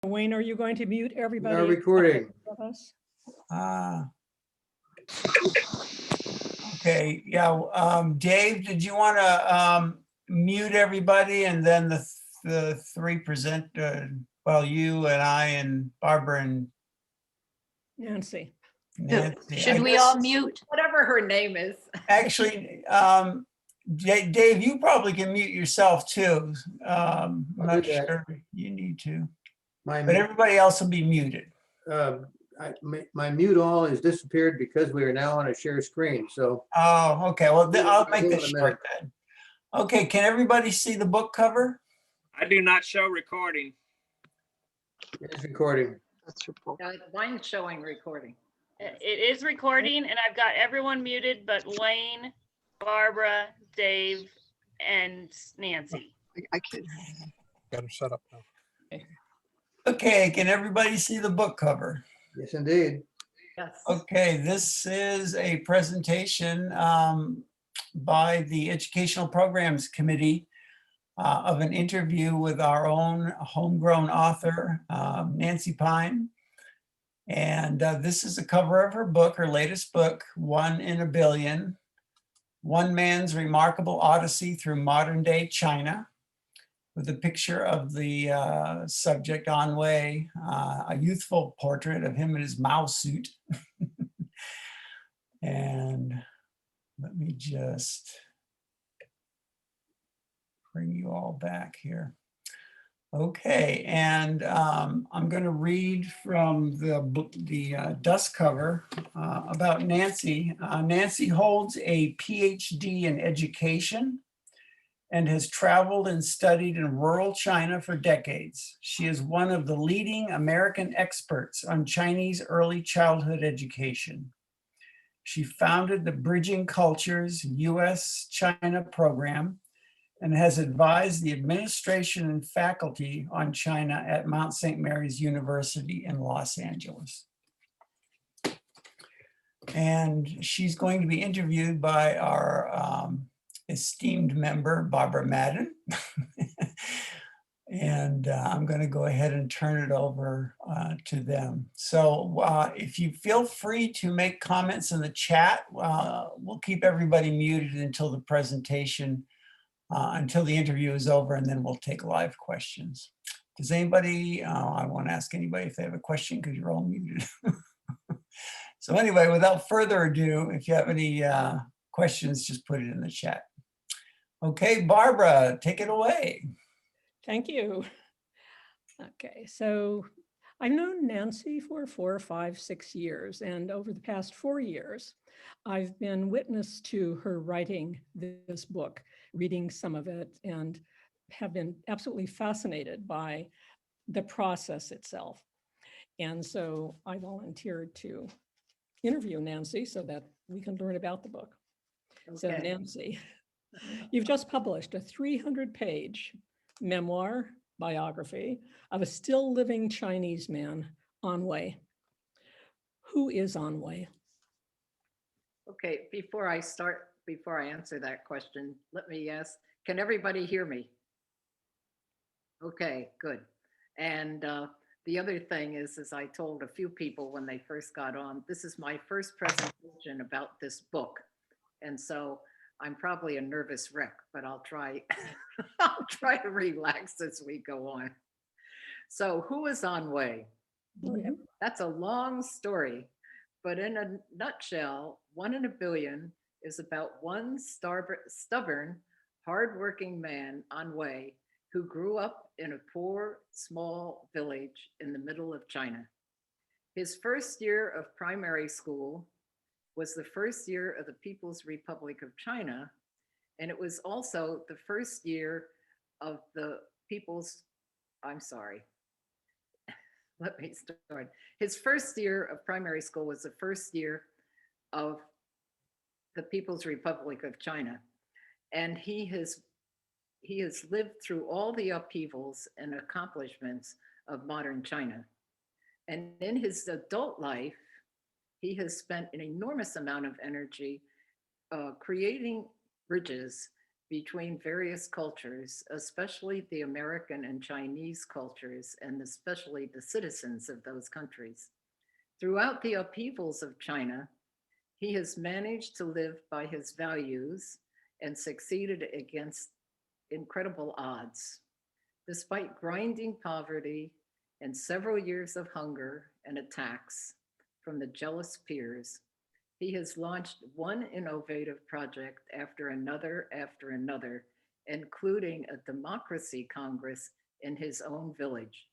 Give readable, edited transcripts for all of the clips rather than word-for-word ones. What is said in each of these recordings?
Wayne, are you going to mute everybody? We are recording. Of us? Okay, yeah. Dave, did you want to mute everybody and then the three present, well, you and I and Barbara and Nancy. Nancy. Should we all mute? Whatever her name is. Actually, Dave, you probably can mute yourself too. I'm not sure you need to, but everybody else will be muted. My mute all has disappeared because we are now on a share screen. So. Oh, okay. Well, I'll make this in a short then. Okay, can everybody see the book cover? I do not show recording. It is recording. Mine's showing recording. It is recording, and I've got everyone muted but Wayne, Barbara, Dave, and Nancy. I can't. Got them set up now. Okay, can everybody see the book cover? Yes, indeed. Yes. Okay, this is a presentation by the Educational Programs Committee of an interview with our own homegrown author, Nancy Pine. And this is the cover of her book, her latest book, One in a Billion, One Man's Remarkable Odyssey Through Modern Day China, with a picture of the subject, Anwei, a youthful portrait of him in his Mao suit. And let me just bring you all back here. Okay, and I'm going to read from the dust cover about Nancy. Nancy holds a PhD in education and has traveled and studied in rural China for decades. She is one of the leading American experts on Chinese early childhood education. She founded the Bridging Cultures US-China program and has advised the administration and faculty on China at Mount St. Mary's University in Los Angeles. And she's going to be interviewed by our esteemed member, Barbara Madden. And I'm going to go ahead and turn it over to them. So if you feel free to make comments in the chat, we'll keep everybody muted until the presentation, until the interview is over, and then we'll take live questions. Does anybody, I want to ask anybody if they have a question because you're all muted. So anyway, without further ado, if you have any questions, just put it in the chat. Okay, Barbara, take it away. Thank you. Okay, so I've known Nancy for 4, 5, 6 years, and over the past 4 years, I've been witness to her writing this book, reading some of it, and have been absolutely fascinated by the process itself. And so I volunteered to interview Nancy so that we can learn about the book. Okay. So Nancy, you've just published a 300-page memoir biography of a still living Chinese man, Anwei. Who is Anwei? Okay, before I answer that question, let me ask, can everybody hear me? Okay, good. And the other thing is, as I told a few people when they first got on, this is my first presentation about this book. And so I'm probably a nervous wreck, but I'll try, I'll try to relax as we go on. So who is Anwei? Mm-hmm. That's a long story, but in a nutshell, 1 in a billion is about one stubborn, hardworking man, Anwei, who grew up in a poor, small village in the middle of China. His first year of primary school was the first year of the People's Republic of China, and it was also the first year of the let me start. His first year of primary school was the first year of the People's Republic of China, and he has lived through all the upheavals and accomplishments of modern China. And in his adult life, he has spent an enormous amount of energy creating bridges between various cultures, especially the American and Chinese cultures, and especially the citizens of those countries. Throughout the upheavals of China, he has managed to live by his values and succeeded against incredible odds. Despite grinding poverty and several years of hunger and attacks from the jealous peers, he has launched one innovative project after another, including a democracy congress in his own village.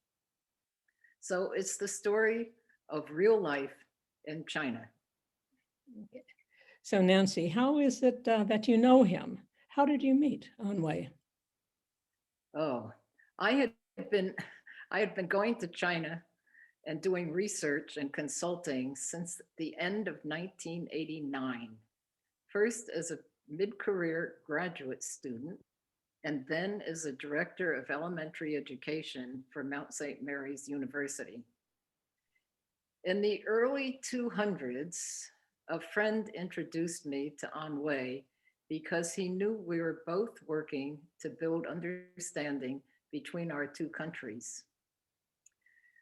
So it's the story of real life in China. So Nancy, how is it that you know him? How did you meet Anwei? Oh, I had been going to China and doing research and consulting since the end of 1989. First as a mid-career graduate student, and then as a director of elementary education for Mount St. Mary's University. In the early 200s, a friend introduced me to Anwei because he knew we were both working to build understanding between our two countries.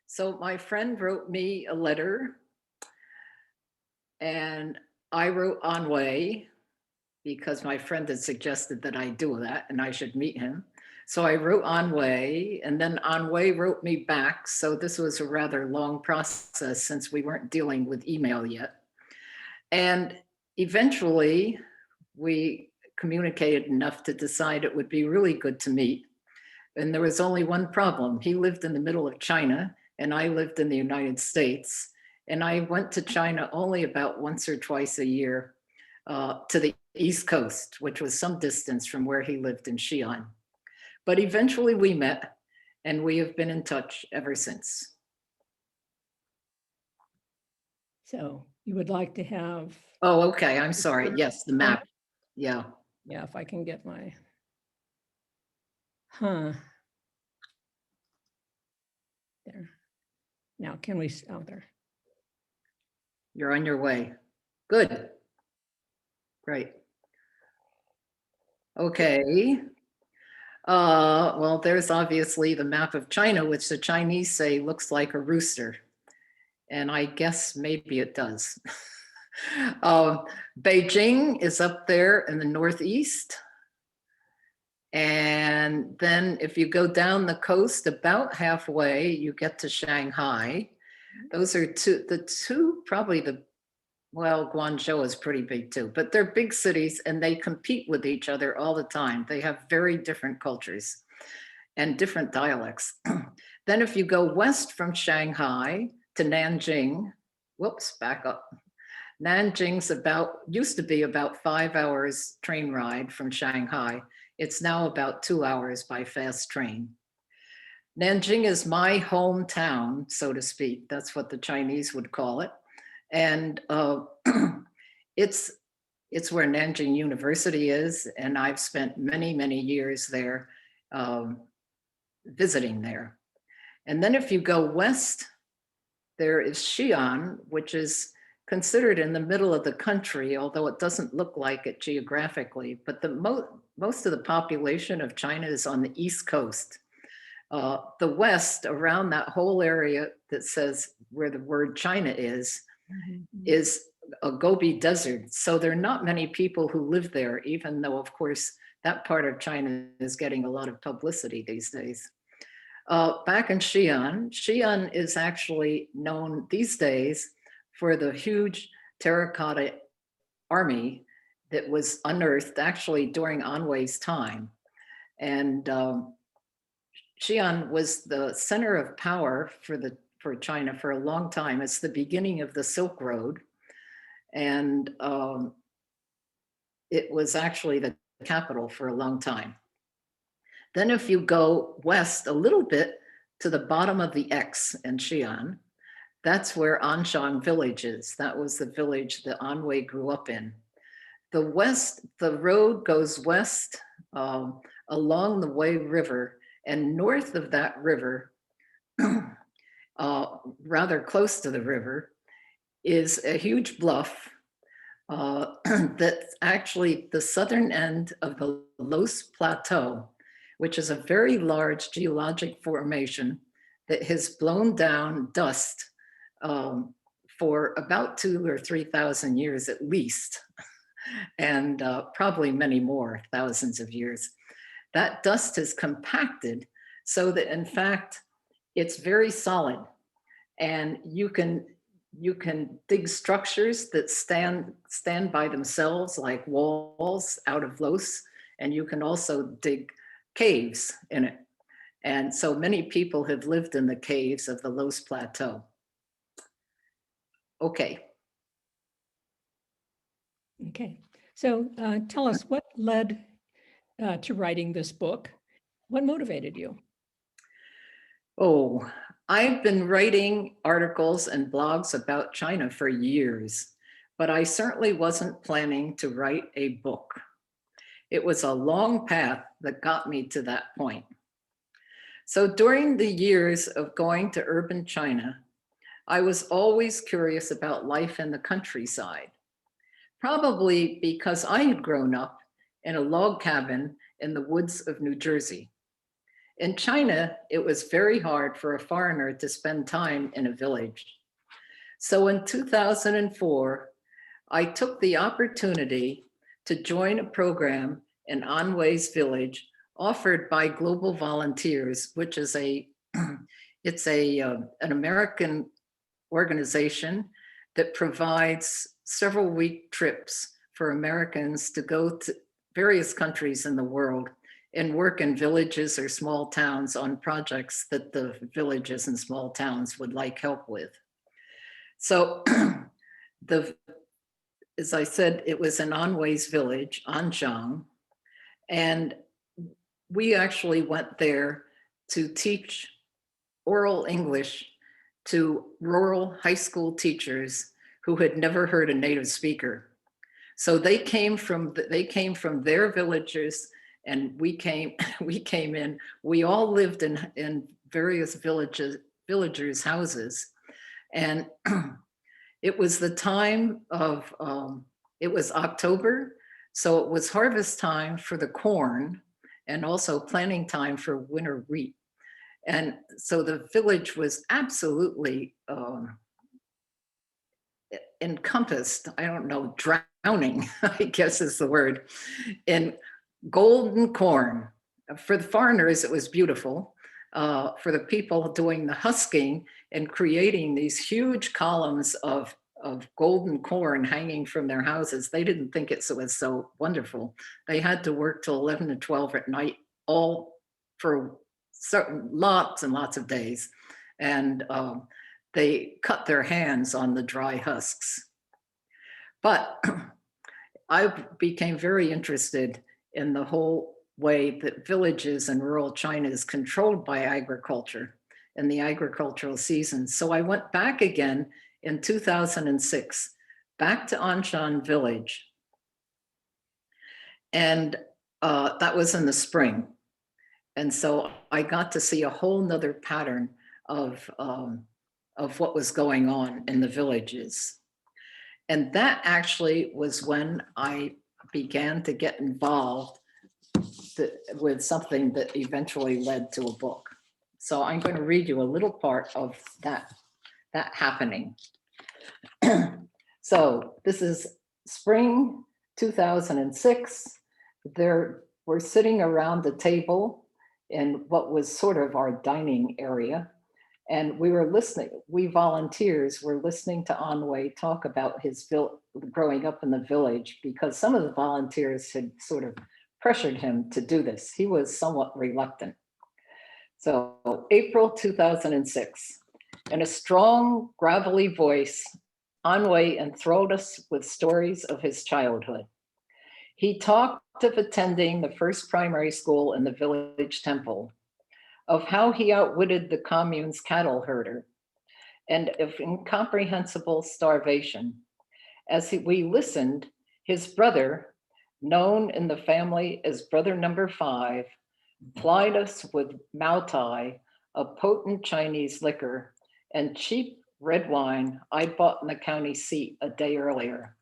So my friend wrote me a letter, and I wrote Anwei because my friend had suggested that I do that and I should meet him. So I wrote Anwei, and then Anwei wrote me back. So this was a rather long process since we weren't dealing with email yet. And eventually we communicated enough to decide it would be really good to meet. And there was only one problem. He lived in the middle of China and I lived in the United States. And I went to China only about once or twice a year to the East Coast, which was some distance from where he lived in Xi'an. But eventually we met and we have been in touch ever since. So you would like to have, Oh, okay, I'm sorry. Yes, the map. Yeah. yeah, if I can get my, there. Now, can we, oh, there. You're on your way. Good. Great. Okay. Well, there's obviously the map of China, which the Chinese say looks like a rooster. And I guess maybe it does. Beijing is up there in the northeast. And then if you go down the coast about halfway, you get to Shanghai. Those are well, Guangzhou is pretty big too, but they're big cities and they compete with each other all the time. They have very different cultures and different dialects. Then if you go west from Shanghai to Nanjing, whoops, back up. Nanjing's used to be about 5 hours train ride from Shanghai. It's now about 2 hours by fast train. Nanjing is my hometown, so to speak. That's what the Chinese would call it. And it's where Nanjing University is. And I've spent many, many years there, visiting there. And then if you go west, there is Xi'an, which is considered in the middle of the country, although it doesn't look like it geographically, but most of the population of China is on the East Coast. The West, around that whole area that says where the word China is a Gobi Desert. So there are not many people who live there, even though, of course, that part of China is getting a lot of publicity these days. Back in Xi'an is actually known these days for the huge terracotta army that was unearthed actually during Anwei's time. And Xi'an was the center of power for China for a long time. It's the beginning of the Silk Road. And it was actually the capital for a long time. Then if you go west a little bit to the bottom of the X in Xi'an, that's where Anshang village is. That was the village that Anwei grew up in. The road goes west along the Wei River, and north of that river, rather close to the river, is a huge bluff That's actually the southern end of the Los Plateau, which is a very large geologic formation that has blown down dust for about 2,000 or 3,000 years at least, and probably many more thousands of years. That dust is compacted so that in fact, it's very solid, and you can dig structures that stand by themselves like walls out of Los, and you can also dig caves in it. And so many people have lived in the caves of the Los Plateau. Okay. Okay, so tell us what led to writing this book. What motivated you? Oh, I've been writing articles and blogs about China for years, but I certainly wasn't planning to write a book. It was a long path that got me to that point. So during the years of going to urban China, I was always curious about life in the countryside, probably because I had grown up in a log cabin in the woods of New Jersey. In China, it was very hard for a foreigner to spend time in a village. So in 2004, I took the opportunity to join a program in Anhui's village offered by Global Volunteers, which is an American organization that provides several week trips for Americans to go to various countries in the world and work in villages or small towns on projects that the villages and small towns would like help with. So as I said, it was in Anhui's village, Anzhang, and we actually went there to teach oral English to rural high school teachers who had never heard a native speaker. So they came from their villages, and we came in. We all lived in various villagers' houses, and it was the time of it was October, so it was harvest time for the corn, and also planting time for winter wheat. And so the village was absolutely encompassed, I don't know, drowning, I guess is the word, in golden corn. For the foreigners, it was beautiful. For the people doing the husking and creating these huge columns of golden corn hanging from their houses, they didn't think it was so wonderful. They had to work till 11 to 12 at night, all for certain lots and lots of days. And they cut their hands on the dry husks. But I became very interested in the whole way that villages in rural China is controlled by agriculture and the agricultural season. So I went back again in 2006, back to Anshan village. And that was in the spring. And so I got to see a whole nother pattern of what was going on in the villages. And that actually was when I began to get involved with something that eventually led to a book. So I'm going to read you a little part of that happening. So this is spring 2006. We're sitting around the table in what was sort of our dining area. And we were listening, we volunteers were listening to Anhui talk about his growing up in the village, because some of the volunteers had sort of pressured him to do this. He was somewhat reluctant. So April 2006, in a strong, gravelly voice, Anhui enthralled us with stories of his childhood. He talked of attending the first primary school in the village temple, of how he outwitted the commune's cattle herder, and of incomprehensible starvation. As we listened, his brother, known in the family as brother number 5, plied us with Maotai, a potent Chinese liquor, and cheap red wine I bought in the county seat a day earlier.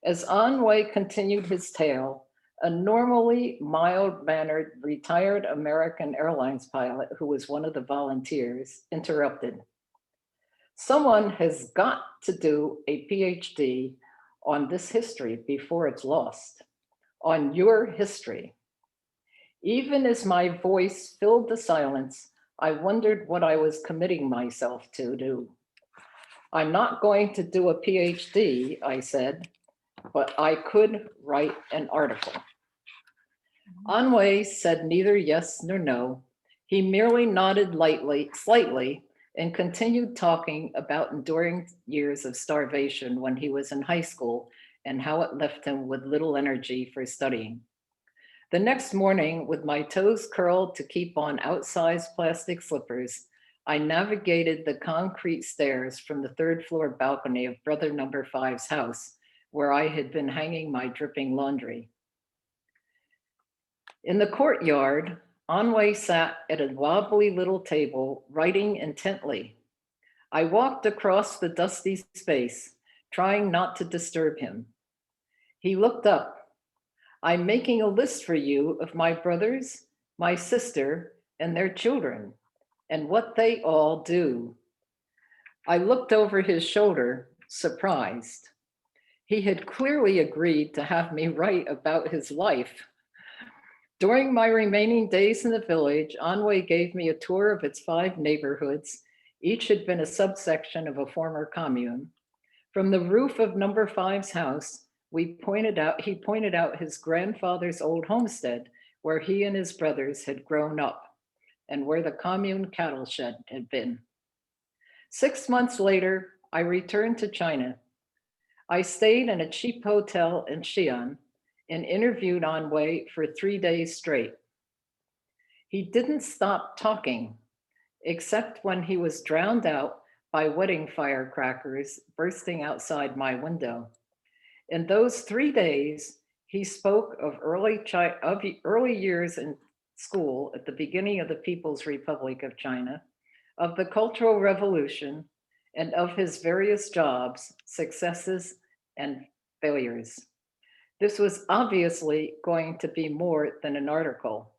As Anwei continued his tale, a normally mild-mannered retired American Airlines pilot who was one of the volunteers interrupted. Someone has got to do a PhD on this history before it's lost, on your history. Even as my voice filled the silence, I wondered what I was committing myself to do. I'm not going to do a PhD, I said, but I could write an article. Anwei said neither yes nor no. He merely nodded slightly, and continued talking about enduring years of starvation when he was in high school and how it left him with little energy for studying. The next morning, with my toes curled to keep on outsized plastic slippers, I navigated the concrete stairs from the third floor balcony of brother number 5's house, where I had been hanging my dripping laundry. In the courtyard, Anwei sat at a wobbly little table, writing intently. I walked across the dusty space, trying not to disturb him. He looked up. I'm making a list for you of my brothers, my sister, and their children, and what they all do. I looked over his shoulder, surprised. He had clearly agreed to have me write about his life. During my remaining days in the village, Anwei gave me a tour of its 5 neighborhoods. Each had been a subsection of a former commune. From the roof of number 5's house, he pointed out his grandfather's old homestead, where he and his brothers had grown up, and where the commune cattle shed had been. 6 months later, I returned to China. I stayed in a cheap hotel in Xi'an and interviewed Anwei for 3 days straight. He didn't stop talking, except when he was drowned out by wedding firecrackers bursting outside my window. In those 3 days, he spoke of early years in school at the beginning of the People's Republic of China, of the Cultural Revolution, and of his various jobs, successes, and failures. This was obviously going to be more than an article.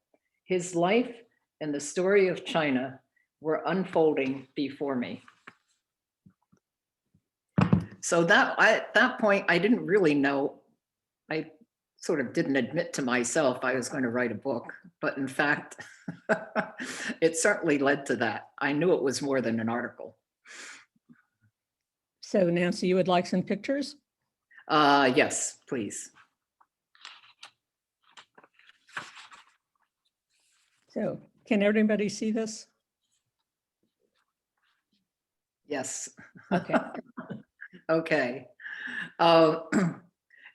His life and the story of China were unfolding before me. So at that point, I didn't really know. I sort of didn't admit to myself I was going to write a book, but in fact, it certainly led to that. I knew it was more than an article. So Nancy, you would like some pictures? Yes, please. So can everybody see this? Yes. Okay. Okay.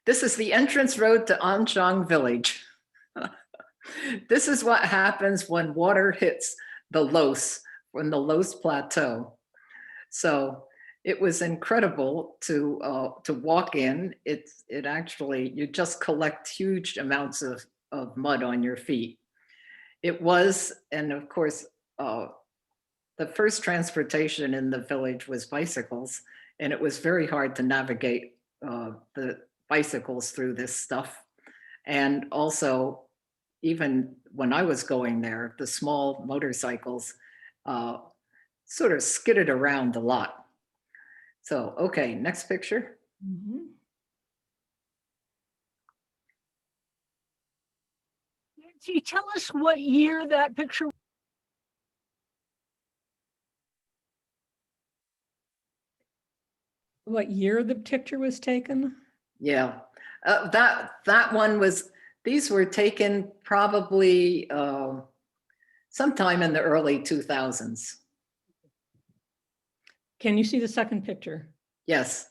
This is the entrance road to Anshang village. This is what happens when water hits the Los, from the Los Plateau. So it was incredible to walk in. It actually, you just collect huge amounts of mud on your feet. It was, and of course, the first transportation in the village was bicycles, and it was very hard to navigate the bicycles through this stuff. And also, even when I was going there, the small motorcycles sort of skidded around a lot. So, okay, next picture. Mhm. Can you tell us what year that picture? What year the picture was taken? Yeah, that one was, these were taken probably sometime in the early 2000s. Can you see the second picture? Yes.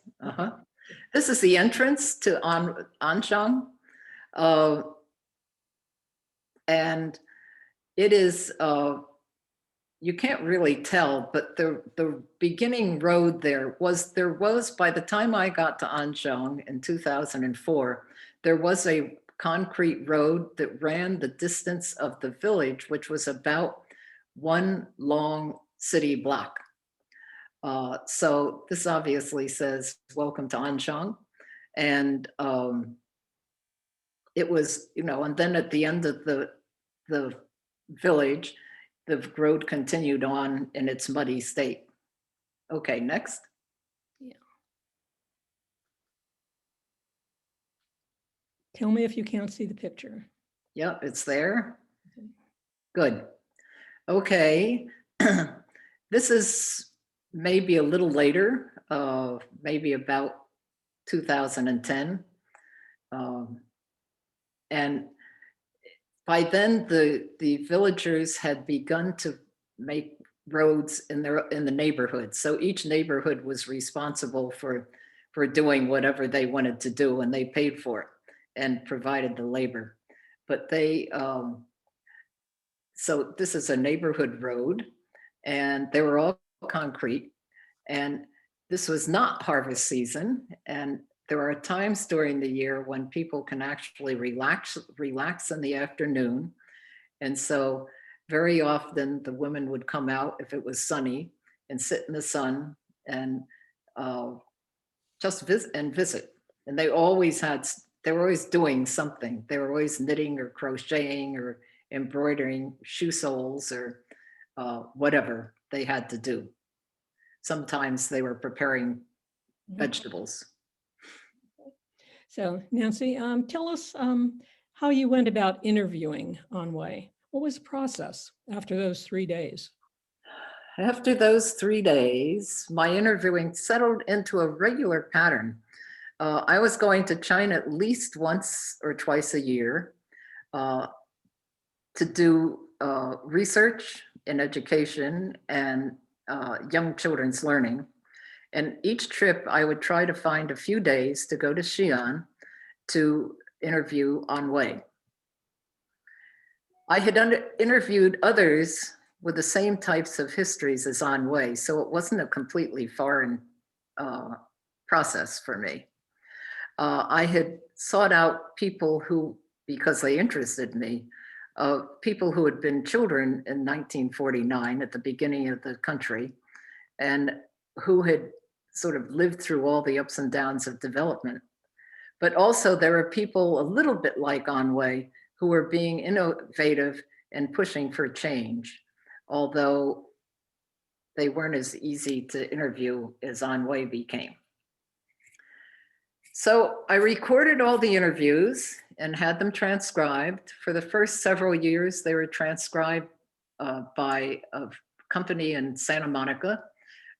This is the entrance to Anshang. And it is, you can't really tell, but the beginning road there was, by the time I got to Anshang in 2004, there was a concrete road that ran the distance of the village, which was about one long city block. So this obviously says, welcome to Anshang. And it was, and then at the end of the village, the road continued on in its muddy state. Okay, next. Tell me if you can't see the picture. Yep, it's there. Okay. Good. Okay. This is maybe a little later, maybe about 2010. And by then the villagers had begun to make roads in the neighborhood. So each neighborhood was responsible for doing whatever they wanted to do, and they paid for it and provided the labor. But so this is a neighborhood road, and they were all concrete, and this was not harvest season, and there are times during the year when people can actually relax in the afternoon. And so very often the women would come out if it was sunny and sit in the sun and just visit. And they were always doing something. They were always knitting or crocheting or embroidering shoe soles or whatever they had to do. Sometimes they were preparing vegetables. So Nancy, tell us how you went about interviewing Anhui. What was the process after those 3 days? After those 3 days, my interviewing settled into a regular pattern. I was going to China at least once or twice a year to do research in education and young children's learning. And each trip, I would try to find a few days to go to Xi'an to interview Anhui. I had interviewed others with the same types of histories as Anhui, so it wasn't a completely foreign process for me. I had sought out people who, because they interested me, people who had been children in 1949 at the beginning of the country, and who had sort of lived through all the ups and downs of development. But also there are people a little bit like Anhui who were being innovative and pushing for change, although they weren't as easy to interview as Anhui became. So I recorded all the interviews and had them transcribed. For the first several years, they were transcribed by a company in Santa Monica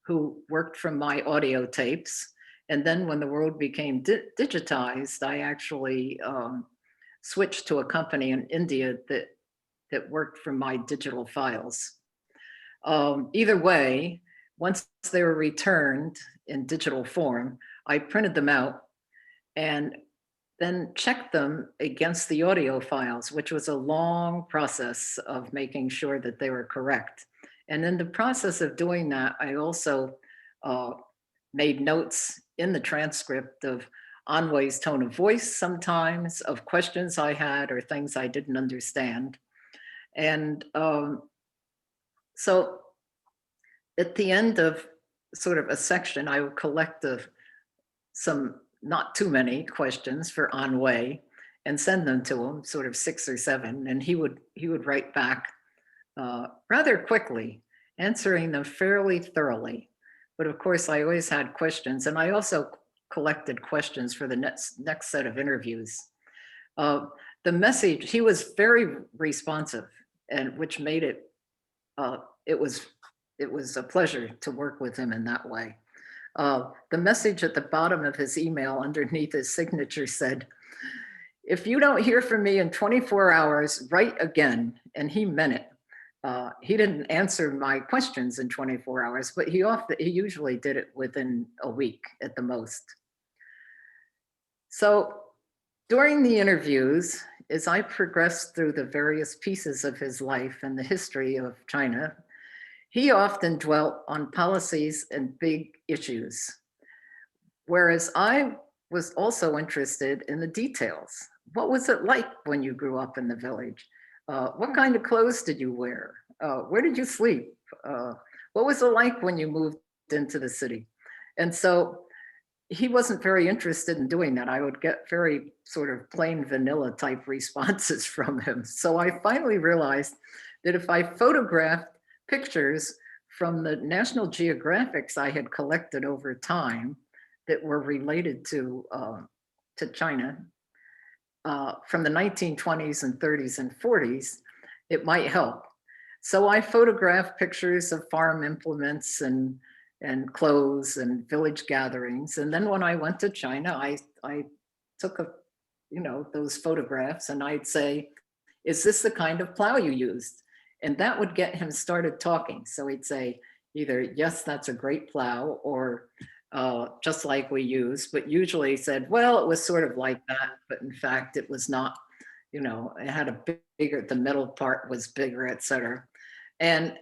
who worked from my audio tapes. And then when the world became digitized, I actually switched to a company in India that worked from my digital files. Either way, once they were returned in digital form, I printed them out and then checked them against the audio files, which was a long process of making sure that they were correct. And in the process of doing that, I also made notes in the transcript of Anhui's tone of voice sometimes, of questions I had or things I didn't understand. And so at the end of sort of a section, I would collect some not too many questions for Anhui and send them to him, sort of 6 or 7, and he would write back rather quickly, answering them fairly thoroughly. But of course, I always had questions, and I also collected questions for the next set of interviews. The message, he was very responsive, and which made it, it was a pleasure to work with him in that way. The message at the bottom of his email underneath his signature said, "If you don't hear from me in 24 hours, write again." And he meant it. He didn't answer my questions in 24 hours, but he usually did it within a week at the most. So during the interviews, as I progressed through the various pieces of his life and the history of China, he often dwelt on policies and big issues, whereas I was also interested in the details. What was it like when you grew up in the village? What kind of clothes did you wear? Where did you sleep? What was it like when you moved into the city? And so he wasn't very interested in doing that. I would get very sort of plain vanilla type responses from him. So I finally realized that if I photographed pictures from the National Geographics I had collected over time that were related to China from the 1920s and 30s and 40s, it might help. So I photographed pictures of farm implements and clothes and village gatherings. And then when I went to China, I took those photographs and I'd say, is this the kind of plow you used? And that would get him started talking. So he'd say either, yes, that's a great plow, or just like we use, but usually he said, well, it was sort of like that, but in fact, it was not, it had a bigger, the middle part was bigger, et cetera. And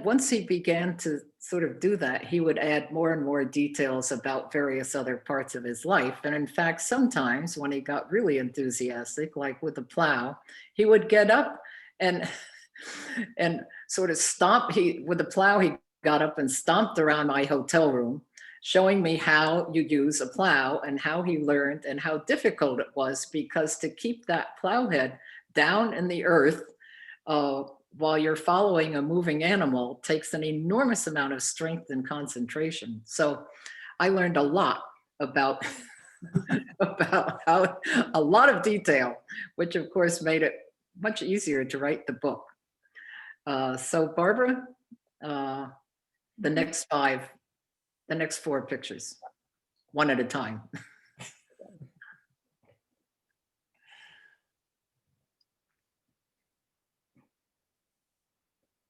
once he began to sort of do that, he would add more and more details about various other parts of his life. And in fact, sometimes when he got really enthusiastic, like with the plow, he would get up and sort of stomp. With the plow, he got up and stomped around my hotel room, showing me how you use a plow and how he learned and how difficult it was, because to keep that plow head down in the earth while you're following a moving animal takes an enormous amount of strength and concentration. So I learned a lot about how a lot of detail, which of course made it much easier to write the book. So Barbara, the next four pictures, one at a time.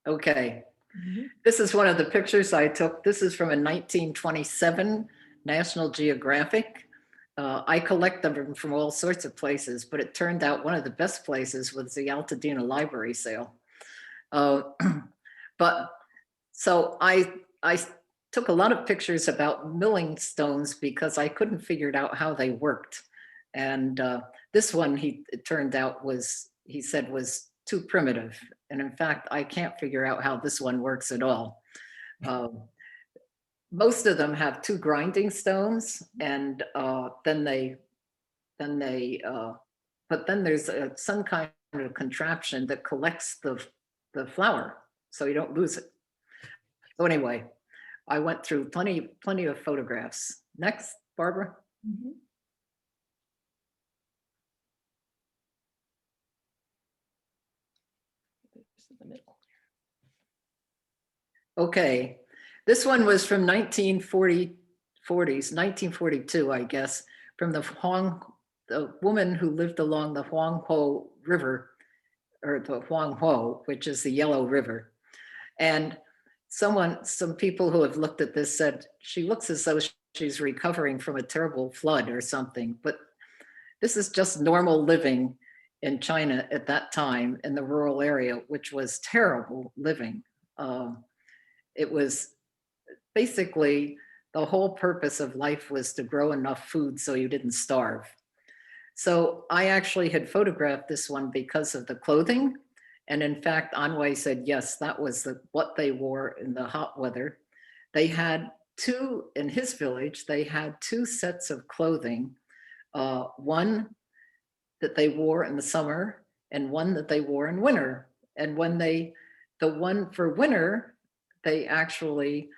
Okay, this is one of the pictures I took. This is from a 1927 National Geographic. I collect them from all sorts of places, but it turned out one of the best places was the Altadena Library sale. But so I took a lot of pictures about milling stones because I couldn't figure out how they worked. And this one, it turned out he said was too primitive. And in fact, I can't figure out how this one works at all. Most of them have two grinding stones, and then there's some kind of contraption that collects the flour so you don't lose it. So anyway, I went through plenty of photographs. Next, Barbara. Okay, this one was from 1942, I guess, from the woman who lived along the Huangho River, or the Huangho, which is the Yellow River. And some people who have looked at this said she looks as though she's recovering from a terrible flood or something, but this is just normal living in China at that time in the rural area, which was terrible living. It was basically the whole purpose of life was to grow enough food so you didn't starve. So I actually had photographed this one because of the clothing. And in fact, Anwei said, yes, that was what they wore in the hot weather. They had in his village, they had two sets of clothing, one that they wore in the summer and one that they wore in winter. And when the one for winter, they actually,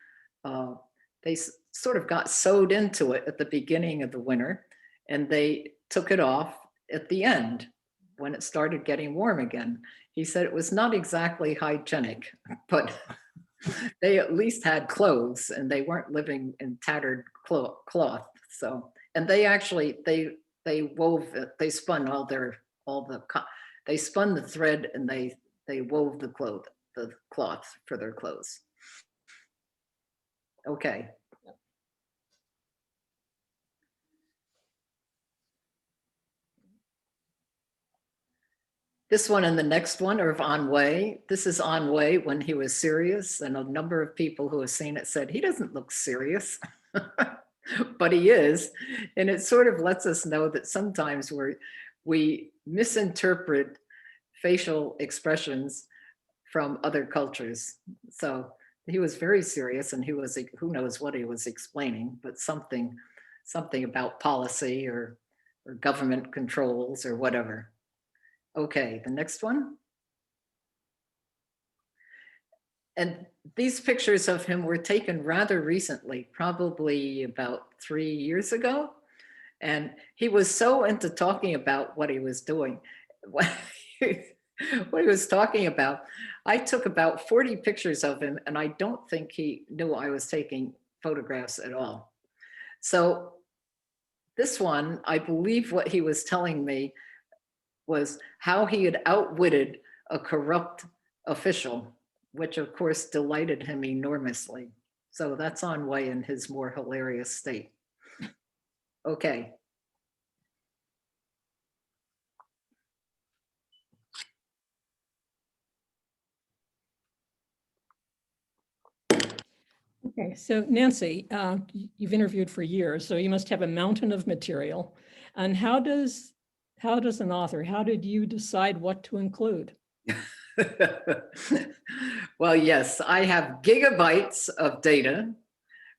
they sort of got sewed into it at the beginning of the winter, and they took it off at the end when it started getting warm again. He said it was not exactly hygienic, but they at least had clothes and they weren't living in tattered cloth. So, and they actually, they wove, they spun they spun the thread and they wove the cloth for their clothes. Okay. This one and the next one are of Anwei. This is Anwei when he was serious, and a number of people who have seen it said he doesn't look serious, but he is. And it sort of lets us know that sometimes we misinterpret facial expressions from other cultures. So he was very serious, and he was, who knows what he was explaining, but something about policy or government controls or whatever. Okay, the next one. And these pictures of him were taken rather recently, probably about 3 years ago. And he was so into talking about what he was doing. What he was talking about, I took about 40 pictures of him, and I don't think he knew I was taking photographs at all. So this one, I believe what he was telling me was how he had outwitted a corrupt official, which of course delighted him enormously. So that's on way in his more hilarious state. Okay. Okay, so Nancy, you've interviewed for years, so you must have a mountain of material. And how does an author, how did you decide what to include? Well, yes, I have gigabytes of data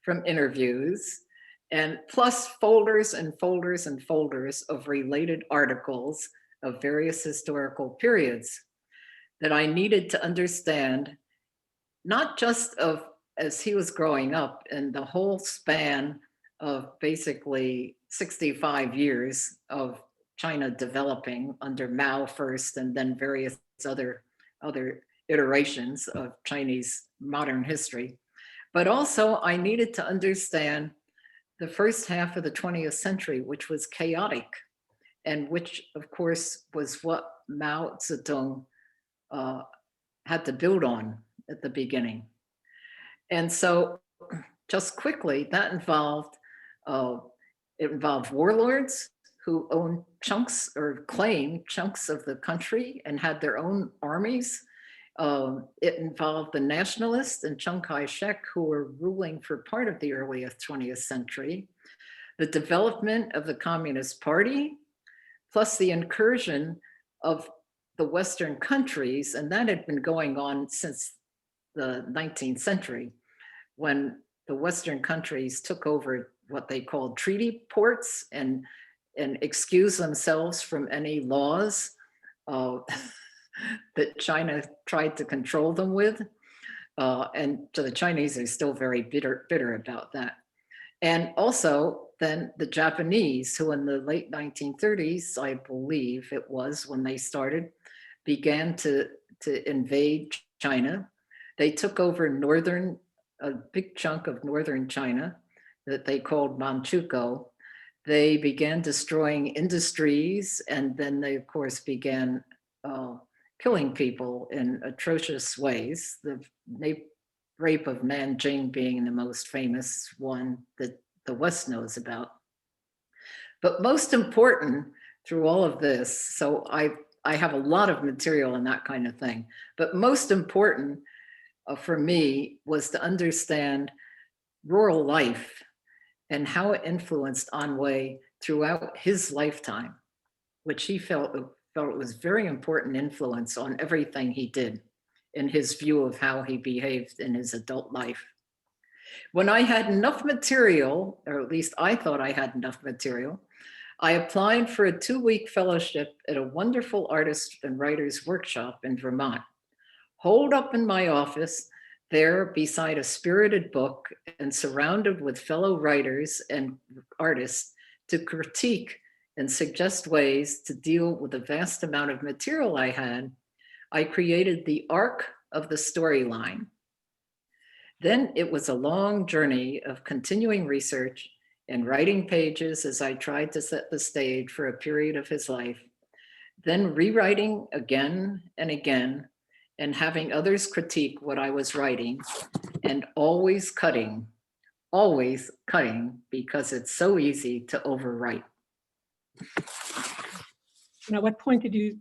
from interviews, and plus folders and folders and folders of related articles of various historical periods that I needed to understand, not just of as he was growing up and the whole span of basically 65 years of China developing under Mao first, and then various other iterations of Chinese modern history. But also I needed to understand the first half of the 20th century, which was chaotic, and which of course was what Mao Zedong had to build on at the beginning. And so just quickly, that involved, it involved warlords who owned chunks or claimed chunks of the country and had their own armies. It involved the nationalists and Chiang Kai-shek, who were ruling for part of the earliest 20th century, the development of the Communist Party, plus the incursion of the Western countries, and that had been going on since the 19th century, when the Western countries took over what they called treaty ports and excused themselves from any laws that China tried to control them with. And so the Chinese are still very bitter about that. And also then the Japanese, who in the late 1930s, I believe it was when they started, began to invade China. They took over a big chunk of northern China that they called Manchukuo. They began destroying industries, and then they, of course, began killing people in atrocious ways. The rape of Nanjing being the most famous one that the West knows about. But most important through all of this, so I have a lot of material and that kind of thing, but most important for me was to understand rural life and how it influenced Anhui throughout his lifetime, which he felt it was very important influence on everything he did in his view of how he behaved in his adult life. When I had enough material, or at least I thought I had enough material, I applied for a 2-week fellowship at a wonderful artist and writers workshop in Vermont. Holed up in my office, there beside a spirited book and surrounded with fellow writers and artists to critique and suggest ways to deal with the vast amount of material I had, I created the arc of the storyline. Then it was a long journey of continuing research and writing pages as I tried to set the stage for a period of his life, then rewriting again and again, and having others critique what I was writing, and always cutting because it's so easy to overwrite. Now, at what point did you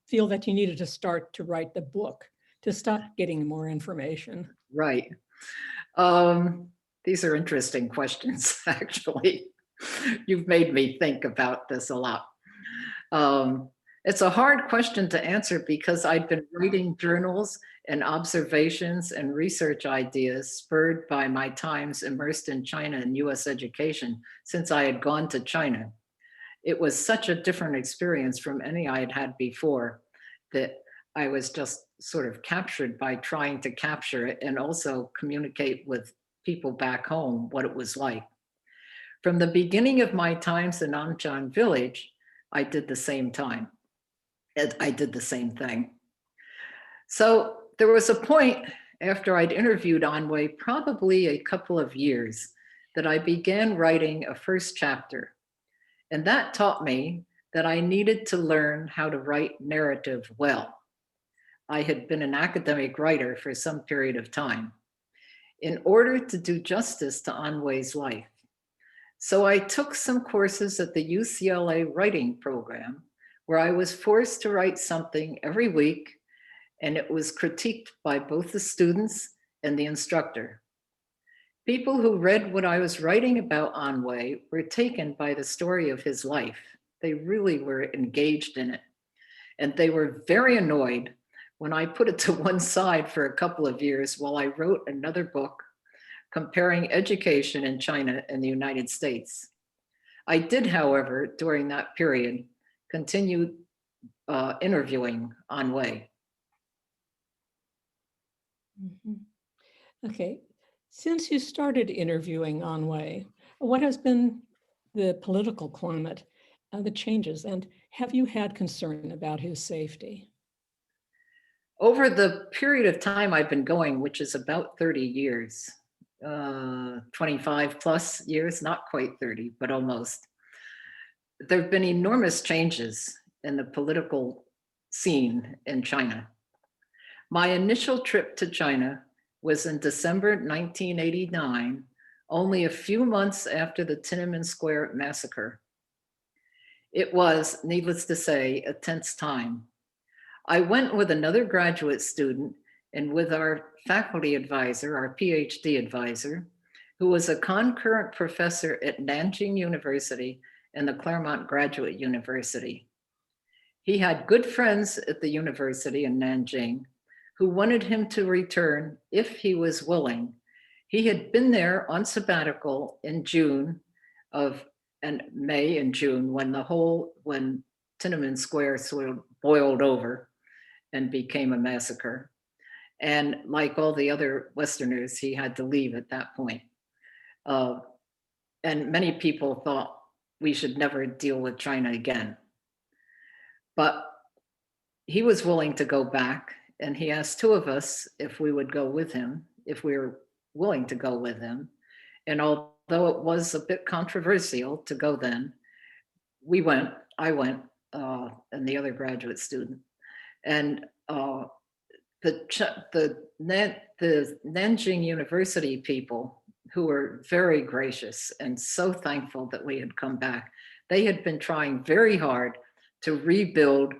feel that you needed to start to write the book, to start getting more information? Right. These are interesting questions, actually. You've made me think about this a lot. It's a hard question to answer because I'd been writing journals and observations and research ideas spurred by my times immersed in China and US education since I had gone to China. It was such a different experience from any I had had before that I was just sort of captured by trying to capture it and also communicate with people back home what it was like. From the beginning of my times in Nanshan village, I did the same thing. So there was a point after I'd interviewed Anhui, probably a couple of years, that I began writing a first chapter. And that taught me that I needed to learn how to write narrative well. I had been an academic writer for some period of time in order to do justice to Anhui's life. So I took some courses at the UCLA writing program where I was forced to write something every week, and it was critiqued by both the students and the instructor. People who read what I was writing about Anhui were taken by the story of his life. They really were engaged in it. And they were very annoyed when I put it to one side for a couple of years while I wrote another book comparing education in China and the United States. I did, however, during that period, continue interviewing Anhui. Okay, since you started interviewing Anhui, what has been the political climate, the changes, and have you had concern about his safety? Over the period of time I've been going, which is about 30 years, 25 plus years, not quite 30, but almost, there have been enormous changes in the political scene in China. My initial trip to China was in December 1989, only a few months after the Tiananmen Square massacre. It was, needless to say, a tense time. I went with another graduate student and with our faculty advisor, our PhD advisor, who was a concurrent professor at Nanjing University and the Claremont Graduate University. He had good friends at the university in Nanjing who wanted him to return if he was willing. He had been there on sabbatical in June and May and June when Tiananmen Square sort of boiled over and became a massacre. And like all the other Westerners, he had to leave at that point. And many people thought we should never deal with China again. But he was willing to go back, and he asked two of us if we would go with him, if we were willing to go with him. And although it was a bit controversial to go then, I went, and the other graduate student. And the Nanjing University people, who were very gracious and so thankful that we had come back, they had been trying very hard to rebuild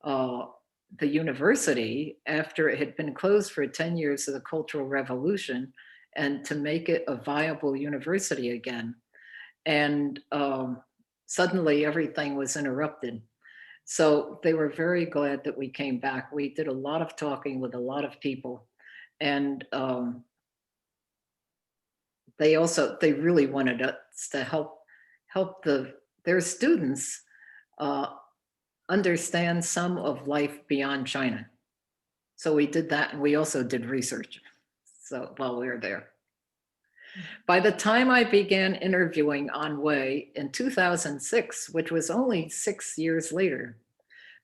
the university after it had been closed for 10 years of the Cultural Revolution, and to make it a viable university again. And suddenly everything was interrupted. So they were very glad that we came back. We did a lot of talking with a lot of people, and they really wanted us to help their students understand some of life beyond China. So we did that, and we also did research. So while we were there. By the time I began interviewing Anhui in 2006, which was only 6 years later,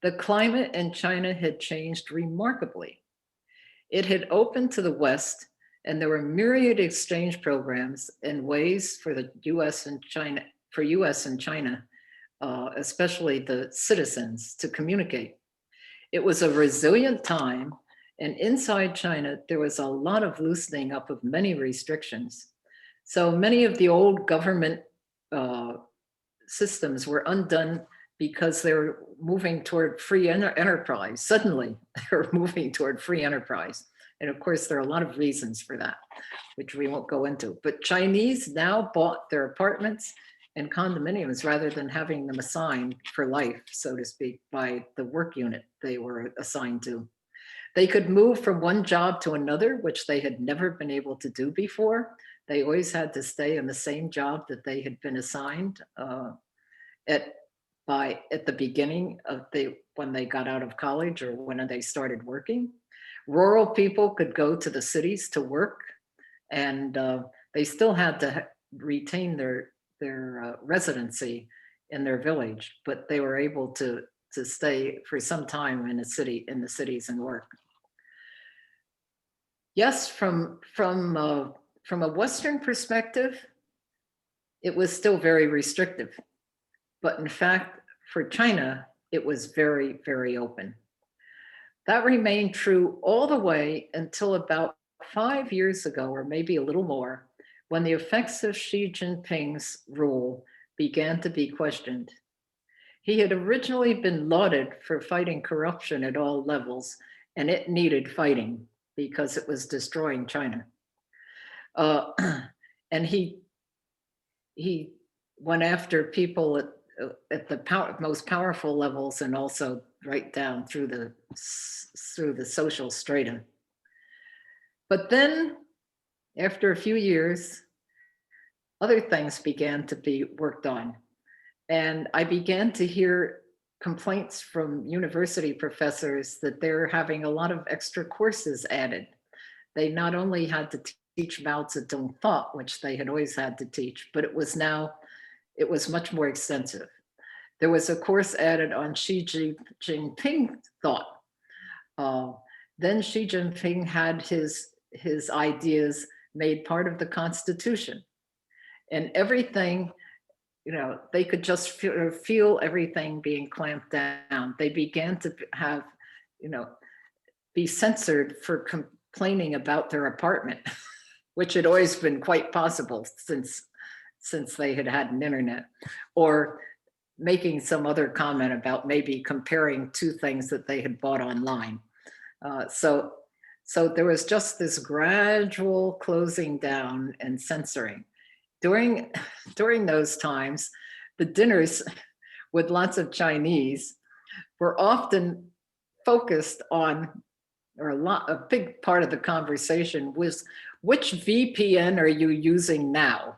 the climate in China had changed remarkably. It had opened to the West, and there were myriad exchange programs and ways for the US and China, especially the citizens, to communicate. It was a resilient time, and inside China, there was a lot of loosening up of many restrictions. So many of the old government systems were undone because they were moving toward free enterprise. Suddenly, they were moving toward free enterprise. And of course, there are a lot of reasons for that, which we won't go into. But Chinese now bought their apartments and condominiums rather than having them assigned for life, so to speak, by the work unit they were assigned to. They could move from one job to another, which they had never been able to do before. They always had to stay in the same job that they had been assigned at the beginning of when they got out of college or when they started working. Rural people could go to the cities to work, and they still had to retain their residency in their village, but they were able to stay for some time in the cities and work. Yes, from a Western perspective, it was still very restrictive. But in fact, for China, it was very, very open. That remained true all the way until about 5 years ago, or maybe a little more, when the effects of Xi Jinping's rule began to be questioned. He had originally been lauded for fighting corruption at all levels, and it needed fighting because it was destroying China. And he went after people at the most powerful levels, and also right down through the social strata. But then, after a few years, other things began to be worked on. And I began to hear complaints from university professors that they're having a lot of extra courses added. They not only had to teach Mao Zedong thought, which they had always had to teach, but it was much more extensive. There was a course added on Xi Jinping thought. Then Xi Jinping had his ideas made part of the Constitution, and everything, they could just feel everything being clamped down. They began to have, be censored for complaining about their apartment, which had always been quite possible since they had an internet, or making some other comment about maybe comparing two things that they had bought online. So there was just this gradual closing down and censoring. During those times, the dinners with lots of Chinese were often focused on, or a big part of the conversation was, which VPN are you using now?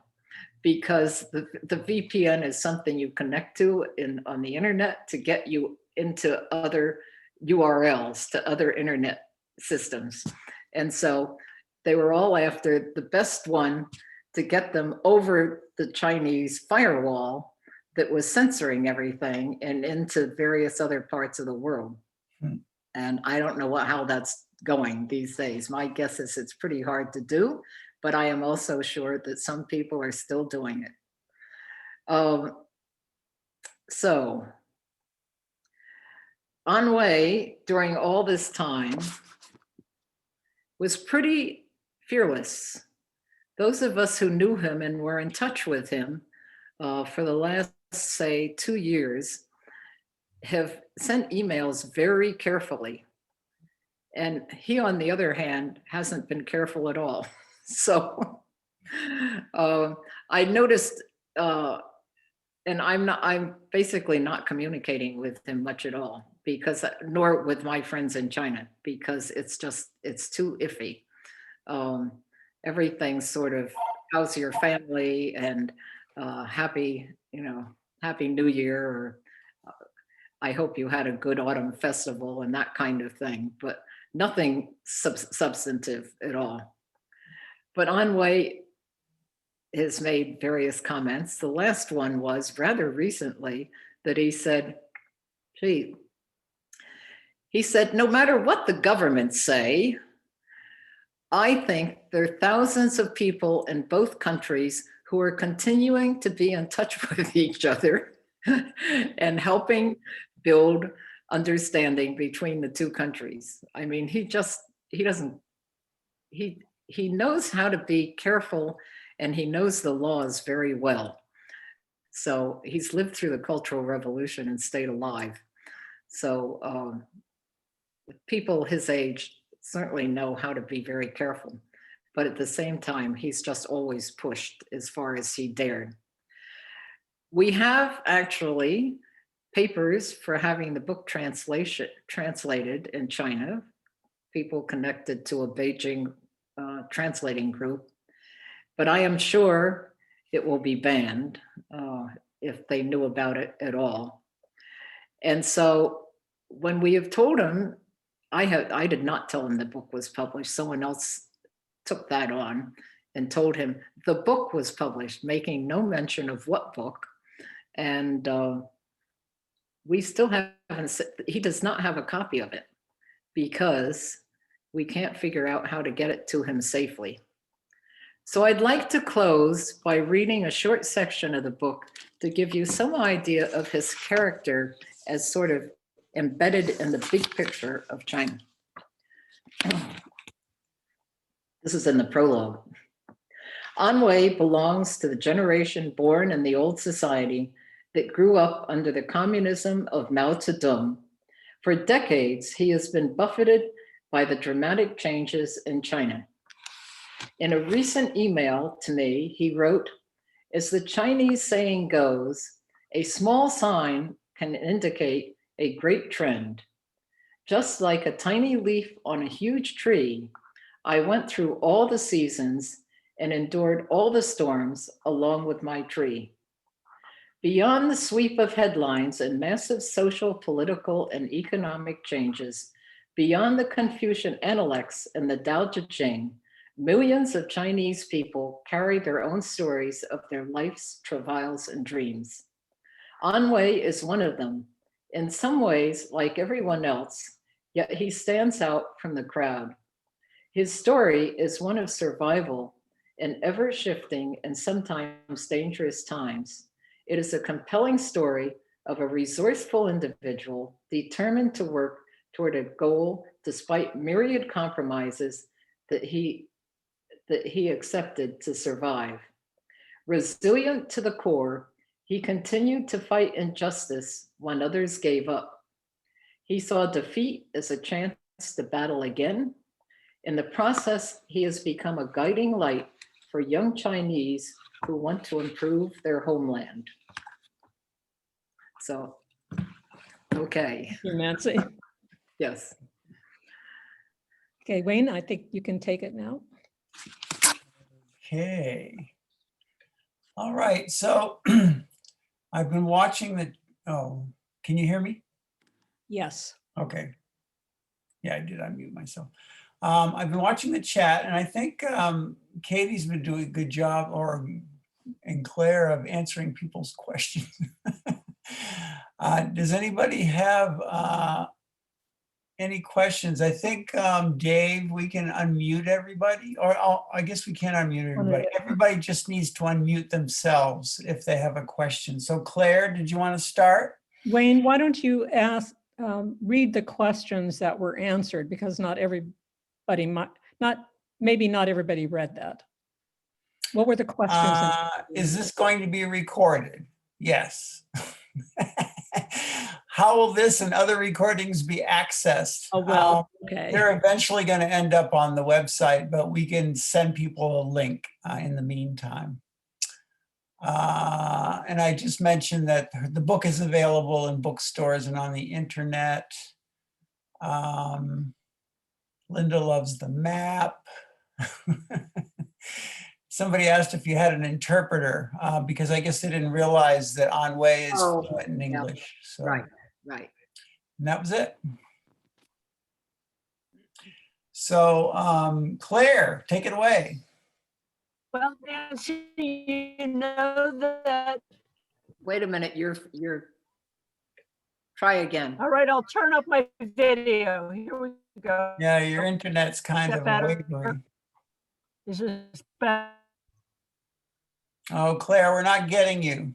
Because the VPN is something you connect to on the internet to get you into other URLs, to other internet systems. And so they were all after the best one to get them over the Chinese firewall that was censoring everything and into various other parts of the world. And I don't know how that's going these days. My guess is it's pretty hard to do, but I am also sure that some people are still doing it. So Anhui, during all this time, was pretty fearless. Those of us who knew him and were in touch with him for the last, say, 2 years have sent emails very carefully. And he, on the other hand, hasn't been careful at all. So I noticed, and I'm basically not communicating with him much at all, because, nor with my friends in China, because it's too iffy. Everything's sort of, how's your family, and happy New Year, or I hope you had a good autumn festival, and that kind of thing, but nothing substantive at all. But Anhui has made various comments. The last one was rather recently that he said, no matter what the governments say, I think there are thousands of people in both countries who are continuing to be in touch with each other and helping build understanding between the two countries. I mean, he knows how to be careful, and he knows the laws very well. So he's lived through the Cultural Revolution and stayed alive. So people his age certainly know how to be very careful, but at the same time, he's just always pushed as far as he dared. We have actually papers for having the book translated in China, people connected to a Beijing translating group. But I am sure it will be banned if they knew about it at all. And so when we have told him, I did not tell him the book was published. Someone else took that on and told him the book was published, making no mention of what book. And we still haven't, he does not have a copy of it because we can't figure out how to get it to him safely. So I'd like to close by reading a short section of the book to give you some idea of his character as sort of embedded in the big picture of China. This is in the prologue. Anwei belongs to the generation born in the old society that grew up under the communism of Mao Zedong. For decades, he has been buffeted by the dramatic changes in China. In a recent email to me, he wrote, as the Chinese saying goes, a small sign can indicate a great trend. Just like a tiny leaf on a huge tree, I went through all the seasons and endured all the storms along with my tree. Beyond the sweep of headlines and massive social, political, and economic changes, beyond the Confucian Analects and the Tao Te Ching, millions of Chinese people carry their own stories of their life's travails and dreams. Anwei is one of them, in some ways like everyone else, yet he stands out from the crowd. His story is one of survival in ever-shifting and sometimes dangerous times. It is a compelling story of a resourceful individual determined to work toward a goal despite myriad compromises that he accepted to survive. Resilient to the core, he continued to fight injustice when others gave up. He saw defeat as a chance to battle again. In the process, he has become a guiding light for young Chinese who want to improve their homeland. So, okay, Thank you, Nancy. yes. Okay, Wayne, I think you can take it now. Okay. All right, so I've been watching can you hear me? Yes. Okay. Yeah, I did unmute myself. I've been watching the chat and I think Katie's been doing a good job, and Claire, of answering people's questions. Does anybody have any questions? I think, Dave, we can unmute everybody, or I guess we can't unmute everybody. Everybody just needs to unmute themselves if they have a question. So Claire, did you want to start? Wayne, why don't you read the questions that were answered, because not everybody maybe not everybody read that. What were the questions? Is this going to be recorded? Yes. How will this and other recordings be accessed? Oh, well, okay. They're eventually going to end up on the website, but we can send people a link in the meantime. And I just mentioned that the book is available in bookstores and on the internet. Linda loves the map. Somebody asked if you had an interpreter, because I guess they didn't realize that Anwei is fluent in English. So, Right. and that was it. So Claire, take it away. Well, Nancy, you know that. Wait a minute, you're, try again. All right, I'll turn up my video. Here we go. Yeah, your internet's kind of wavering. Is this better? Oh, Claire, we're not getting you.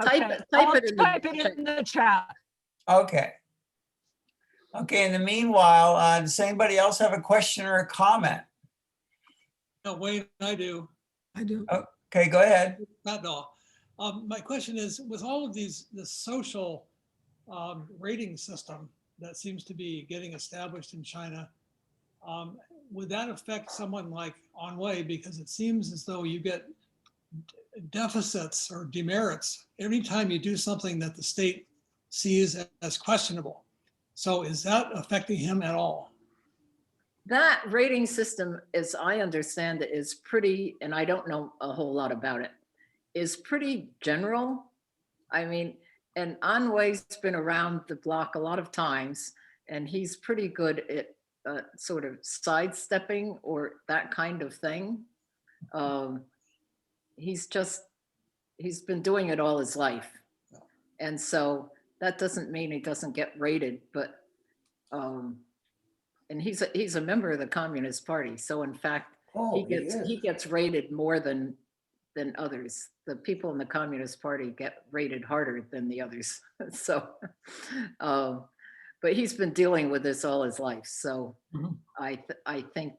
Okay. Type it in the chat. Okay. Okay, in the meanwhile, does anybody else have a question or a comment? No, Wayne, I do. Okay, go ahead. Not at all. My question is, with all of this social rating system that seems to be getting established in China, would that affect someone like Anwei? Because it seems as though you get deficits or demerits anytime you do something that the state sees as questionable. So is that affecting him at all? That rating system, as I understand it, is pretty, and I don't know a whole lot about it, is pretty general. I mean, and Anwei's been around the block a lot of times, and he's pretty good at sort of sidestepping or that kind of thing. He's been doing it all his life. And so that doesn't mean he doesn't get rated, but, and he's a member of the Communist Party. So in fact, Oh, he gets rated more than others. The people in the Communist Party get rated harder than the others. So, but he's been dealing with this all his life. So I think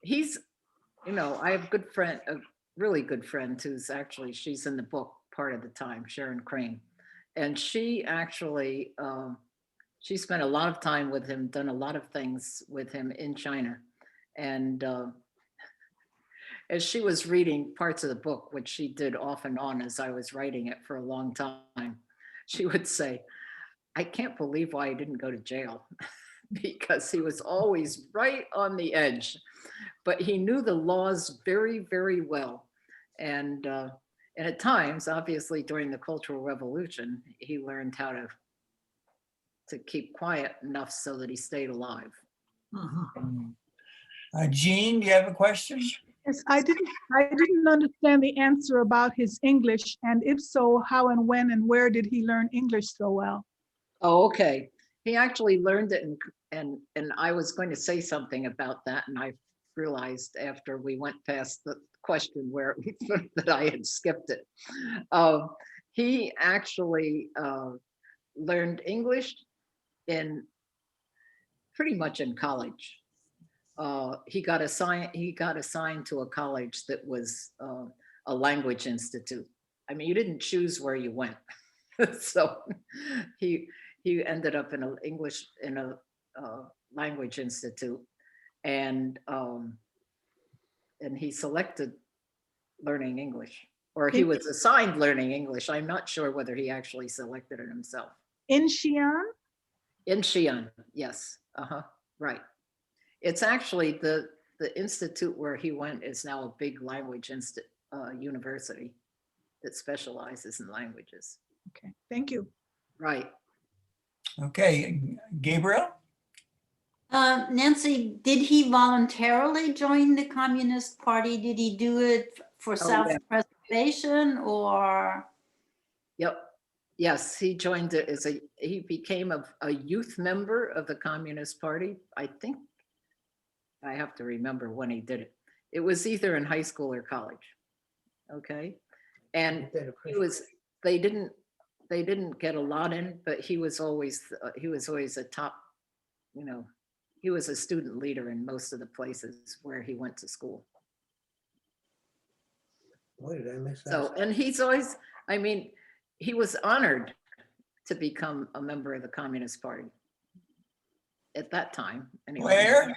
he's, you know, I have a good friend, a really good friend who's actually, she's in the book part of the time, Sharon Crane. And she actually, she spent a lot of time with him, done a lot of things with him in China. And as she was reading parts of the book, which she did off and on as I was writing it for a long time, she would say, I can't believe why I didn't go to jail, because he was always right on the edge, but he knew the laws very, very well. And at times, obviously during the Cultural Revolution, he learned how to keep quiet enough so that he stayed alive. Jean, do you have a question? Yes, I didn't understand the answer about his English, and if so, how and when and where did he learn English so well? Oh, okay. He actually learned it, and I was going to say something about that, and I realized after we went past the question where that I had skipped it. He actually learned English pretty much in college. He got assigned to a college that was a language institute. I mean, you didn't choose where you went. So he ended up in a language institute, and he selected learning English, or he was assigned learning English. I'm not sure whether he actually selected it himself. In Xi'an? In Xi'an, yes. Right. It's actually the institute where he went is now a big language university that specializes in languages. Okay, thank you. Right. Okay, Gabriel? Nancy, did he voluntarily join the Communist Party? Did he do it for self-preservation or? Yep. Yes, he joined it he became a youth member of the Communist Party. I think I have to remember when he did it. It was either in high school or college. Okay. And they didn't get a lot in, but he was always a top, you know, he was a student leader in most of the places where he went to school. Why did I miss that? So, and he's always, I mean, he was honored to become a member of the Communist Party at that time. Anyway. Where?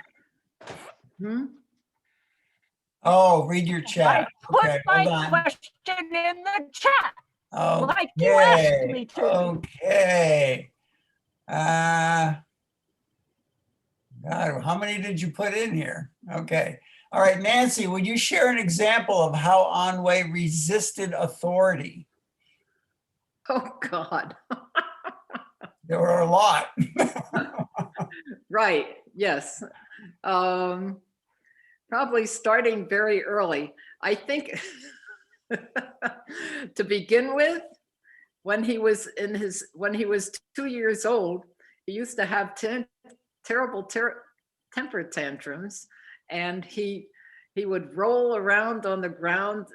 Oh, read your chat. I put Okay, my hold on. question in the chat. Okay. Like you asked me to. Okay. God, how many did you put in here? Okay. All right, Nancy, would you share an example of how Anwei resisted authority? Oh, God. There were a lot. Right, yes. Probably starting very early. I think to begin with, when he was 2 years old, he used to have terrible temper tantrums, and he would roll around on the ground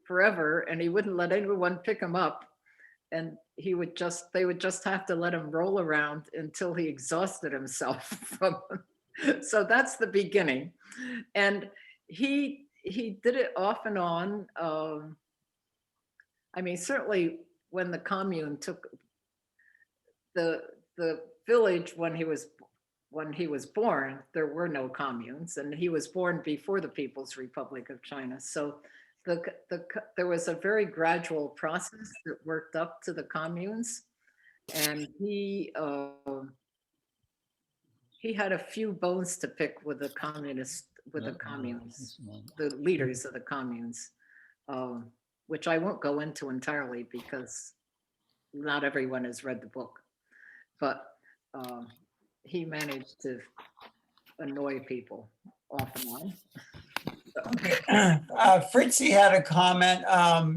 forever, and he wouldn't let anyone pick him up. And they would just have to let him roll around until he exhausted himself from so that's the beginning. And he did it off and on. I mean, certainly when the commune took the village, when he was born, there were no communes, and he was born before the People's Republic of China. So there was a very gradual process that worked up to the communes, and he had a few bones to pick with the communists, with the communes, the leaders of the communes, which I won't go into entirely because not everyone has read the book, but he managed to annoy people off and on. Fritzy had a comment.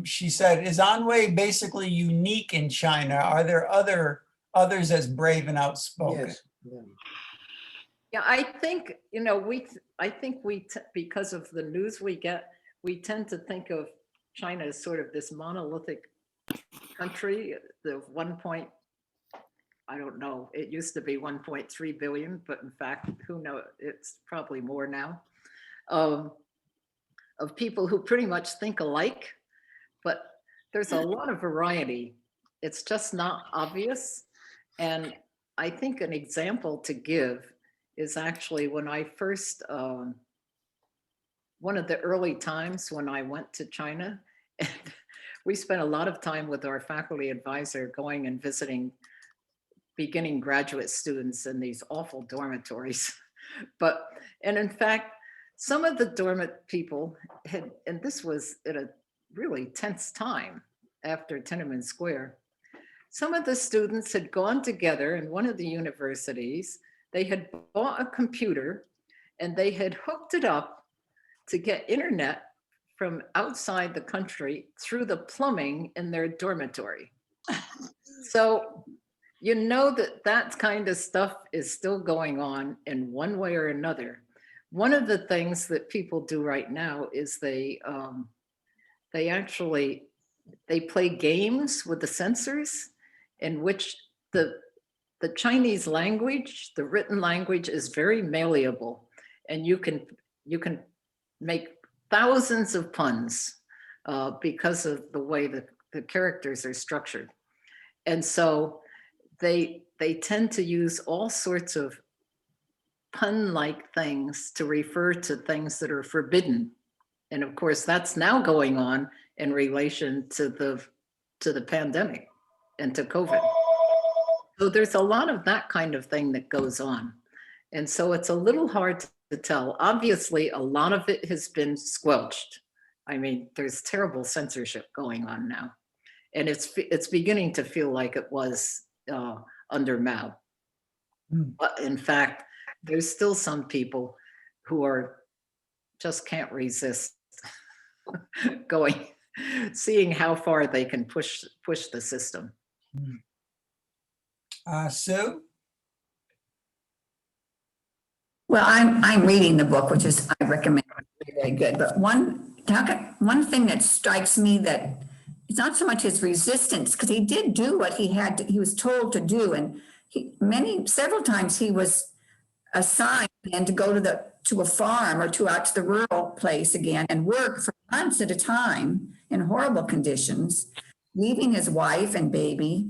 She said, is Anhui basically unique in China? Are there others as brave and outspoken? Yes. Yeah. Yeah, I think, because of the news we get, we tend to think of China as sort of this monolithic country, the I don't know, it used to be 1.3 billion, but in fact, who knows, it's probably more now, of people who pretty much think alike, but there's a lot of variety. It's just not obvious. And I think an example to give is actually when I first, one of the early times when I went to China, and we spent a lot of time with our faculty advisor going and visiting beginning graduate students in these awful dormitories. And in fact, some of the dormant people had, and this was at a really tense time after Tiananmen Square, some of the students had gone together in one of the universities. They had bought a computer and they had hooked it up to get internet from outside the country through the plumbing in their dormitory. So you know that kind of stuff is still going on in one way or another. One of the things that people do right now is they play games with the censors in which the Chinese language, the written language, is very malleable, and you can make thousands of puns because of the way the characters are structured. And so they tend to use all sorts of pun-like things to refer to things that are forbidden. And of course, that's now going on in relation to the pandemic and to COVID. So there's a lot of that kind of thing that goes on. And so it's a little hard to tell. Obviously, a lot of it has been squelched. I mean, there's terrible censorship going on now. And it's beginning to feel like it was under Mao. But in fact, there's still some people who just can't resist seeing how far they can push the system. Sue? Well, I'm reading the book, which is, I recommend, very good. But one thing that strikes me, that it's not so much his resistance, because he did do what he was told to do, and several times he was assigned and to go to a farm or out to the rural place again and work for months at a time in horrible conditions, leaving his wife and baby.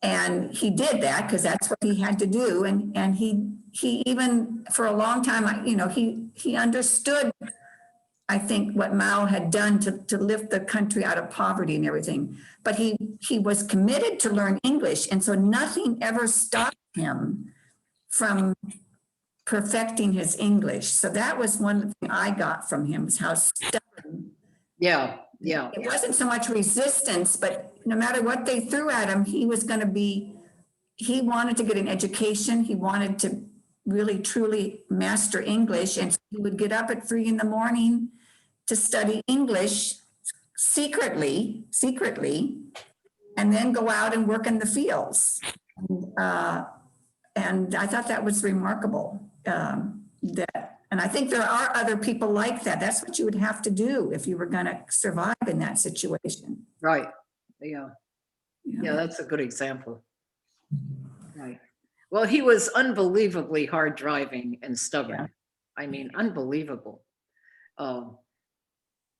And he did that because that's what he had to do. And he even for a long time, he understood, I think, what Mao had done to lift the country out of poverty and everything. But he was committed to learn English. And so nothing ever stopped him from perfecting his English. So that was one thing I got from him, was how stubborn. Yeah. It wasn't so much resistance, but no matter what they threw at him, he wanted to get an education. He wanted to really, truly master English. And so he would get up at 3 a.m. to study English secretly, and then go out and work in the fields. And I thought that was remarkable. And I think there are other people like that. That's what you would have to do if you were going to survive in that situation. Right. Yeah, that's a good example. Right. Well, he was unbelievably hard driving and stubborn. Yeah. I mean, unbelievable.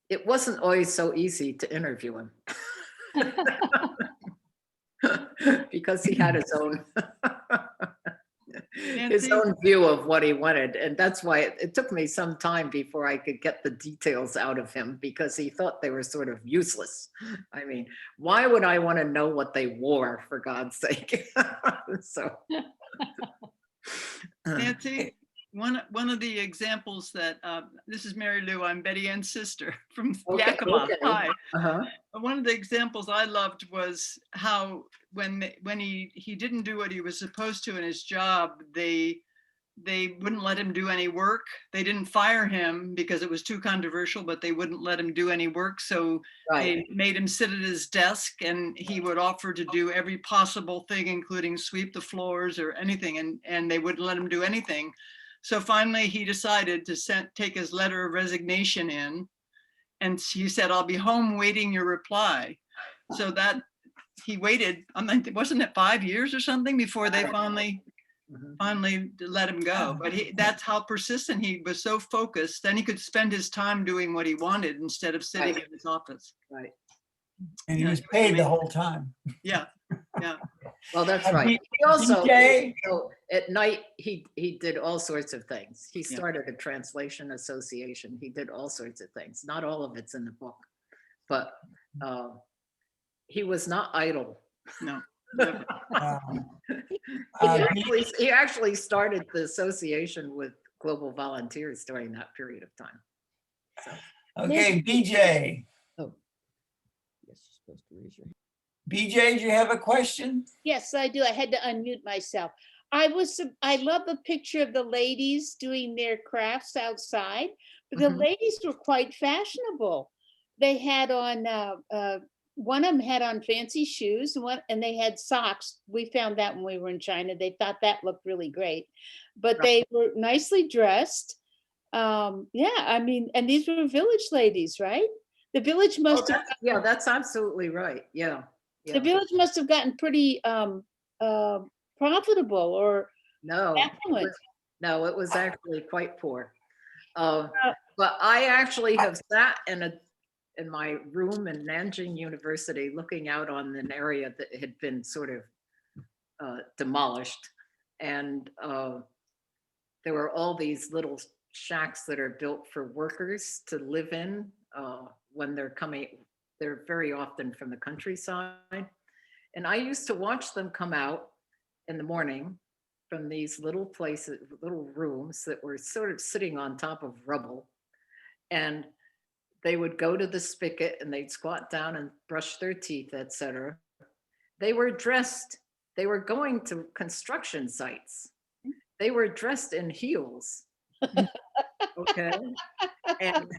It wasn't always so easy to interview him. Because he had his own his own view of what he wanted. And that's why it took me some time before I could get the details out of him, because he thought they were sort of useless. I mean, why would I want to know what they wore, for God's sake? So. Nancy, one of the examples that, this is Mary Lou, I'm Betty Ann's sister from Yakima. Okay. Hi. Uh-huh. One of the examples I loved was how when he didn't do what he was supposed to in his job, they wouldn't let him do any work. They didn't fire him because it was too controversial, but they wouldn't let him do any work. So they made him sit at his desk, and he would offer to do every possible thing, including sweep the floors or anything, and they wouldn't let him do anything. So finally he decided to take his letter of resignation in, and he said, "I'll be home waiting your reply." So that he waited, I mean, wasn't it 5 years or something before they finally let him go? But that's how persistent he was, so focused. Then he could spend his time doing what he wanted instead of sitting in his office. Right. And he was paid the whole time. Yeah, yeah. Well, that's right. He also, so at night, he did all sorts of things. He started a translation association. He did all sorts of things. Not all of it's in the book, but he was not idle. No. He actually started the association with Global Volunteers during that period of time. So. Okay, BJ. Oh, yes, you're supposed to raise your hand. BJ, do you have a question? Yes, I do. I had to unmute myself. I love the picture of the ladies doing their crafts outside, but the ladies were quite fashionable. They had on, one of them had on fancy shoes, and they had socks. We found that when we were in China. They thought that looked really great, but they were nicely dressed. Yeah, I mean, and these were village ladies, right? The village must have. Yeah, that's absolutely right. Yeah. The village must have gotten pretty profitable or affluent. No, it was actually quite poor. But I actually have sat in my room in Nanjing University looking out on an area that had been sort of demolished. And there were all these little shacks that are built for workers to live in when they're coming. They're very often from the countryside. And I used to watch them come out in the morning from these little places, little rooms that were sort of sitting on top of rubble. And they would go to the spigot and they'd squat down and brush their teeth, etc. They were dressed, they were going to construction sites. They were dressed in heels. Okay. And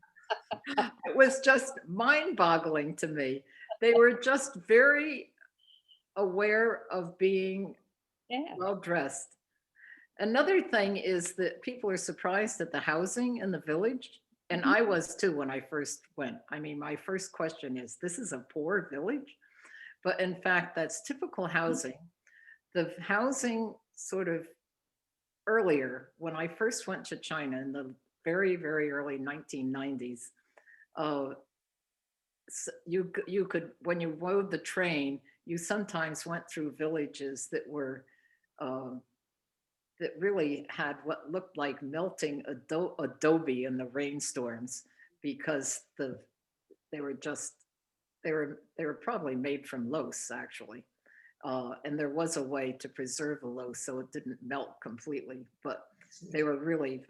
it was just mind-boggling to me. They were just very aware of being well-dressed. Another thing is that people are surprised at the housing in the village. And I was too when I first went. I mean, my first question is, this is a poor village? But in fact, that's typical housing. The housing sort of earlier, when I first went to China in the very, very early 1990s, you could, when you rode the train, you sometimes went through villages that were, that really had what looked like melting adobe in the rainstorms, because they were probably made from loess actually. And there was a way to preserve the loess so it didn't melt completely, but they were really,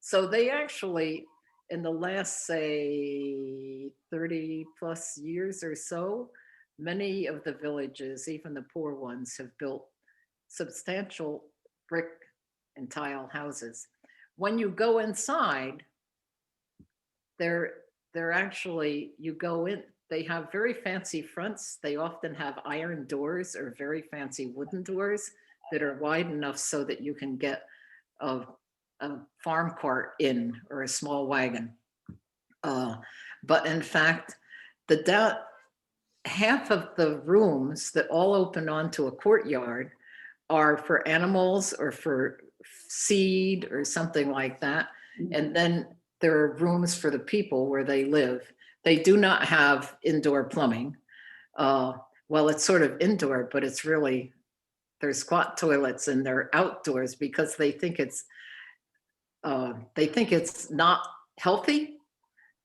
so they actually, in the last, say, 30 plus years or so, many of the villages, even the poor ones, have built substantial brick and tile houses. When you go inside, they're actually, you go in, they have very fancy fronts. They often have iron doors or very fancy wooden doors that are wide enough so that you can get a farm cart in, or a small wagon. But in fact, half of the rooms that all open onto a courtyard are for animals or for seed or something like that. And then there are rooms for the people where they live. They do not have indoor plumbing. Well, it's sort of indoor, but it's really, their squat toilets and they're outdoors because they think it's not healthy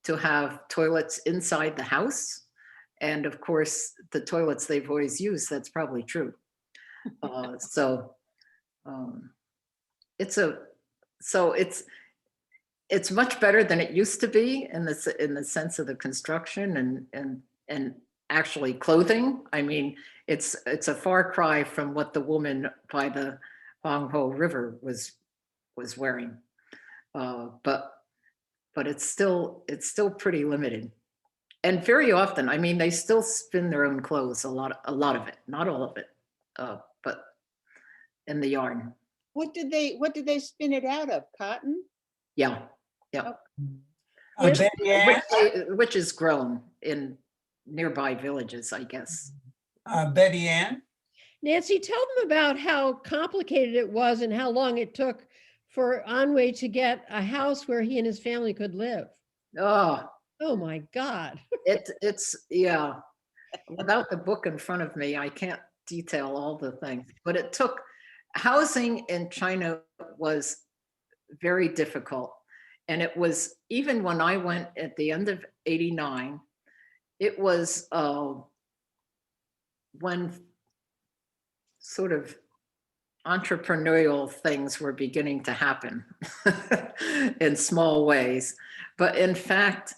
to have toilets inside the house. And of course, the toilets they've always used, that's probably true. It's much better than it used to be in the sense of the construction and actually clothing. I mean, it's a far cry from what the woman by the Huanghe River was wearing. But it's still pretty limited. And very often, I mean, they still spin their own clothes, a lot of it, not all of it, but in the yarn. What did they spin it out of? Cotton? Yeah. Betty Ann? Which is grown in nearby villages, I guess. Betty Ann? Nancy, tell them about how complicated it was and how long it took for Anwei to get a house where he and his family could live. Oh my God. It's yeah. Without the book in front of me, I can't detail all the things, but it took, housing in China was very difficult. And it was, even when I went at the end of '89, it was when sort of entrepreneurial things were beginning to happen in small ways. But in fact,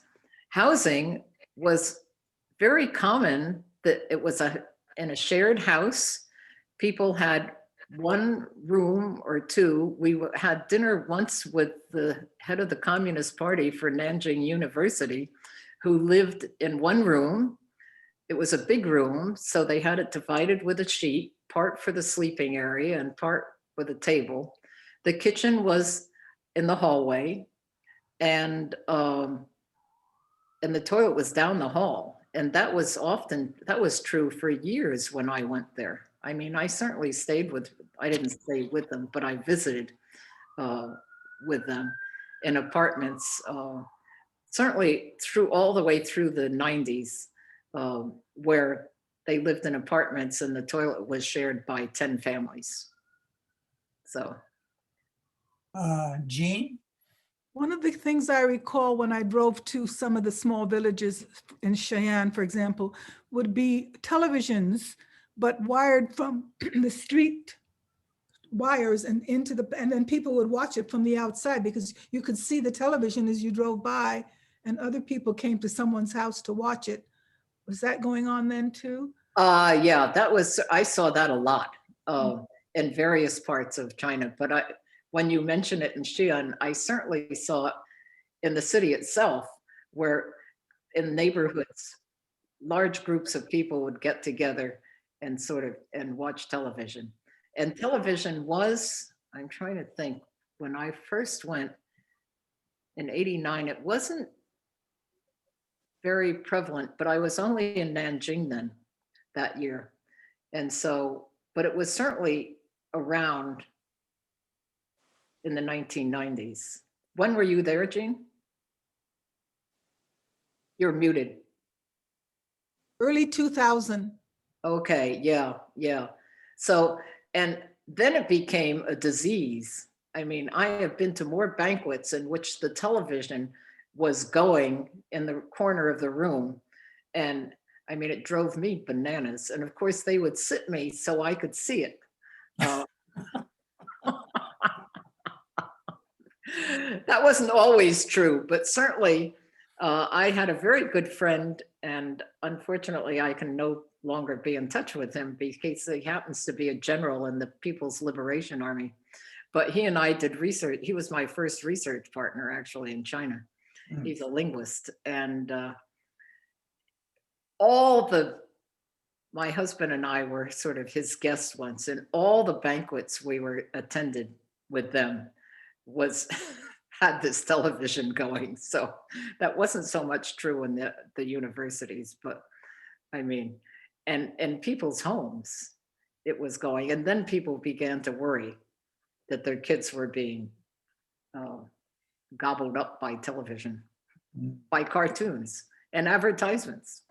housing was very common, that it was in a shared house. People had one room or two. We had dinner once with the head of the Communist Party for Nanjing University, who lived in one room. It was a big room, so they had it divided with a sheet, part for the sleeping area and part with a table. The kitchen was in the hallway, and the toilet was down the hall. And that was true for years when I went there. I mean, I certainly I didn't stay with them, but I visited with them in apartments, certainly all the way through the 90s, where they lived in apartments and the toilet was shared by 10 families. So. Jean? One of the things I recall when I drove to some of the small villages in Cheyenne, for example, would be televisions, but wired from the street wires and and then people would watch it from the outside because you could see the television as you drove by, and other people came to someone's house to watch it. Was that going on then too? Yeah, I saw that a lot in various parts of China, but when you mention it in Xi'an, I certainly saw it in the city itself, where in neighborhoods, large groups of people would get together and watch television. And television was, I'm trying to think, when I first went in '89, it wasn't very prevalent, but I was only in Nanjing then that year. And so, but it was certainly around in the 1990s. When were you there, Jean? You're muted. Early 2000. Okay, yeah. So, and then it became a disease. I mean, I have been to more banquets in which the television was going in the corner of the room. And I mean, it drove me bananas. And of course, they would sit me so I could see it. That wasn't always true, but certainly I had a very good friend, and unfortunately I can no longer be in touch with him because he happens to be a general in the People's Liberation Army. But he and I did research. He was my first research partner actually in China. He's a linguist, and my husband and I were sort of his guests once, and all the banquets we were attended with them had this television going. So that wasn't so much true in the universities, but I mean, and people's homes, it was going. And then people began to worry that their kids were being gobbled up by television, by cartoons and advertisements.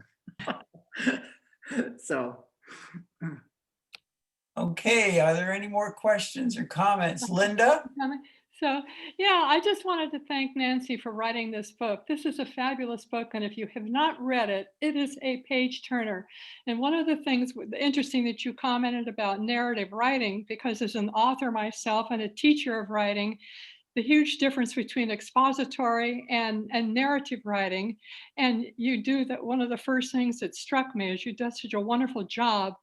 So. Okay, are there any more questions or comments? Linda? So, yeah, I just wanted to thank Nancy for writing this book. This is a fabulous book, and if you have not read it, it is a page turner. And one of the things interesting that you commented about narrative writing, because as an author myself and a teacher of writing, the huge difference between expository and narrative writing. And you do that. One of the first things that struck me is you do such a wonderful job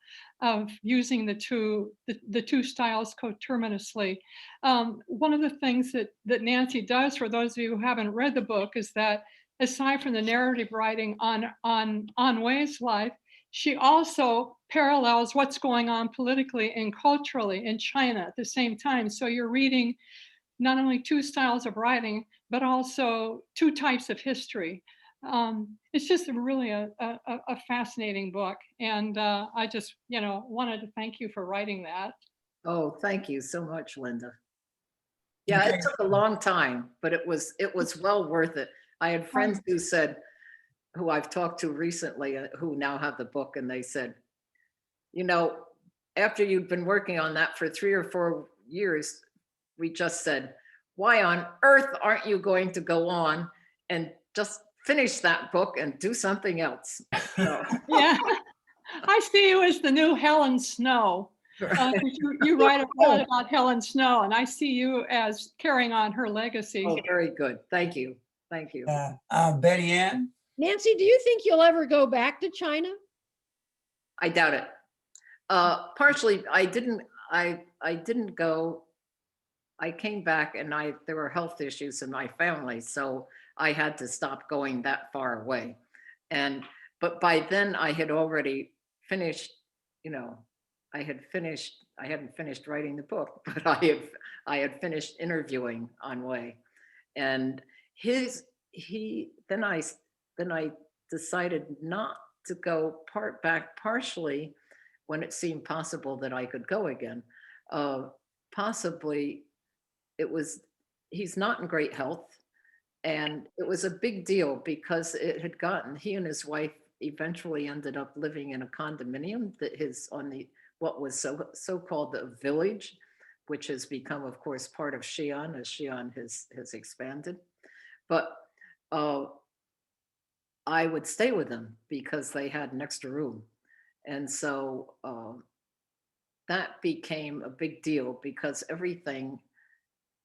of using the two styles coterminously. One of the things that Nancy does, for those of you who haven't read the book, is that aside from the narrative writing on Wei's life, she also parallels what's going on politically and culturally in China at the same time. So you're reading not only two styles of writing, but also two types of history. It's just really a fascinating book. And I just, wanted to thank you for writing that. Oh, thank you so much, Linda. Yeah, it took a long time, but it was well worth it. I had friends who said, who I've talked to recently, who now have the book, and they said, after you've been working on that for 3 or 4 years, we just said, why on earth aren't you going to go on and just finish that book and do something else? So. Yeah, I see you as the new Helen Snow. You write a lot about Helen Snow, and I see you as carrying on her legacy. Oh, very good. Thank you. Thank you. Betty Ann? Nancy, do you think you'll ever go back to China? I doubt it. Partially, I didn't go. I came back and there were health issues in my family, so I had to stop going that far away. But by then I had already finished, I hadn't finished writing the book, but I had finished interviewing on Wei. And then I decided not to go back partially when it seemed possible that I could go again. Possibly he's not in great health, and it was a big deal because he and his wife eventually ended up living in a condominium that what was so-called the village, which has become, of course, part of Xi'an as Xi'an has expanded. But I would stay with them because they had an extra room. And so that became a big deal because everything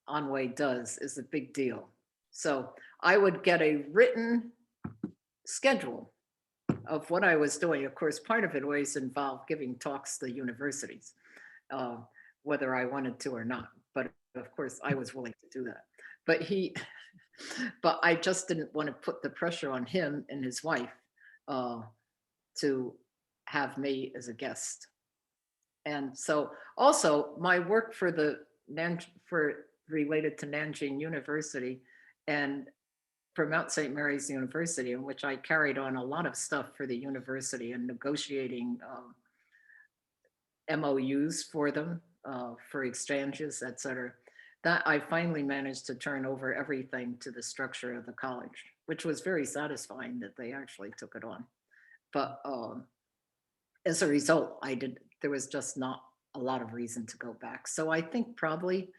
Anwei does is a big deal. So I would get a written schedule of what I was doing. Of course, part of it always involved giving talks to universities, whether I wanted to or not. But of course, I was willing to do that. But I just didn't want to put the pressure on him and his wife to have me as a guest. And so also my work related to Nanjing University and for Mount St. Mary's University, in which I carried on a lot of stuff for the university and negotiating MOUs for them, for exchanges, et cetera, that I finally managed to turn over everything to the structure of the college, which was very satisfying that they actually took it on. But as a result, there was just not a lot of reason to go back. So I think probably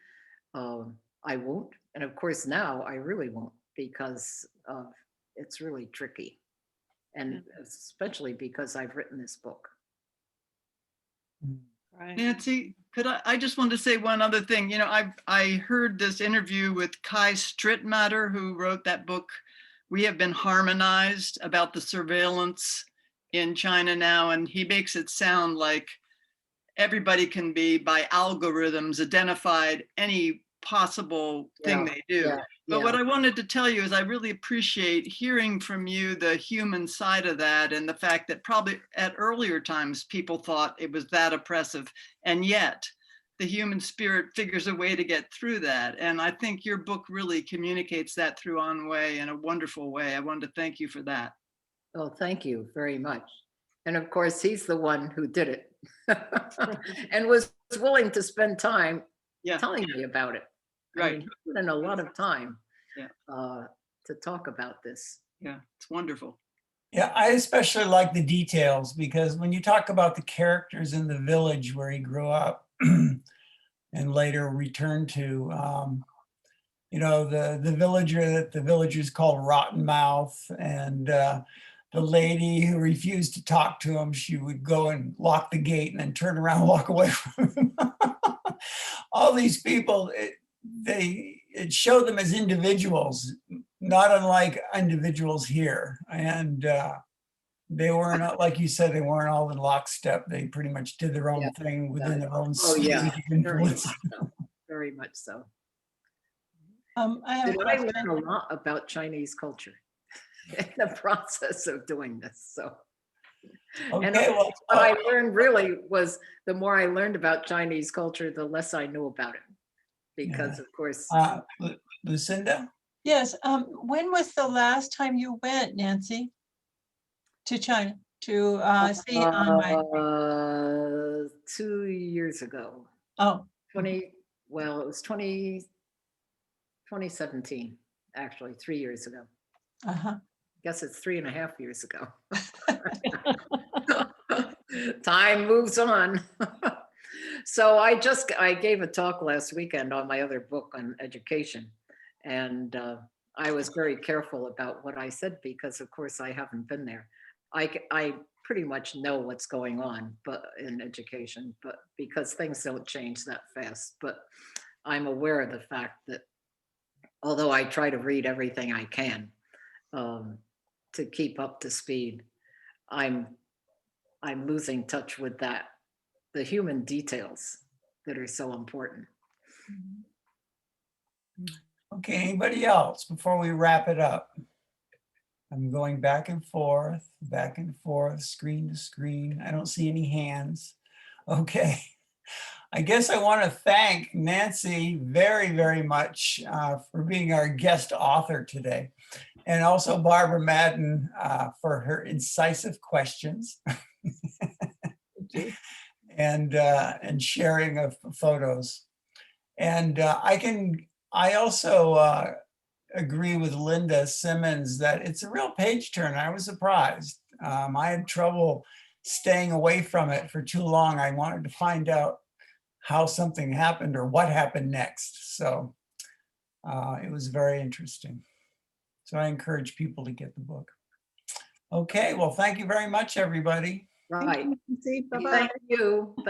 I won't. And of course now I really won't because it's really tricky. And especially because I've written this book. Right. Nancy, I just wanted to say one other thing. I heard this interview with Kai Strittmatter, who wrote that book, We Have Been Harmonized, about the surveillance in China now. And he makes it sound like everybody can be, by algorithms, identified any possible thing they do. But what I wanted to tell you is I really appreciate hearing from you the human side of that, and the fact that probably at earlier times people thought it was that oppressive, and yet the human spirit figures a way to get through that. And I think your book really communicates that through Anwei in a wonderful way. I wanted to thank you for that. Oh, thank you very much. And of course, he's the one who did it and was willing to spend time telling me about it. Right. I mean, he put in a lot of time to talk about this. Yeah, it's wonderful. Yeah, I especially like the details because when you talk about the characters in the village where he grew up and later returned to, you know, the villager that the villagers called Rotten Mouth, and the lady who refused to talk to him, she would go and lock the gate and then turn around and walk away from him. All these people, it showed them as individuals, not unlike individuals here. And they weren't, like you said, they weren't all in lockstep. They pretty much did their own thing within their own Oh, yeah, sphere of very much influence. so. Very much so. I have a Did I question. learn a lot about Chinese culture in the process of doing this, so. And Okay, well, what I learned really was, the more I learned about Chinese culture, the less I knew about it. Because of course. Lucinda? Yes, when was the last time you went, Nancy, to China to see Anwei? 2 years ago. Oh. 2017, actually, 3 years ago. Uh-huh. Guess it's 3.5 years ago. Time moves on. So I gave a talk last weekend on my other book on education. And I was very careful about what I said because of course I haven't been there. I pretty much know what's going on but in education, but because things don't change that fast. But I'm aware of the fact that although I try to read everything I can to keep up to speed, I'm losing touch with that, the human details that are so important. Okay, anybody else before we wrap it up? I'm going back and forth, screen to screen. I don't see any hands. Okay. I guess I want to thank Nancy very, very much for being our guest author today. And also Barbara Madden for her incisive questions and sharing of photos. And I also agree with Linda Simmons that it's a real page turner. I was surprised. I had trouble staying away from it for too long. I wanted to find out how something happened or what happened next. So it was very interesting. So I encourage people to get the book. Okay, well, thank you very much, everybody. Right. Thank you. Bye-bye. Thank you. Thank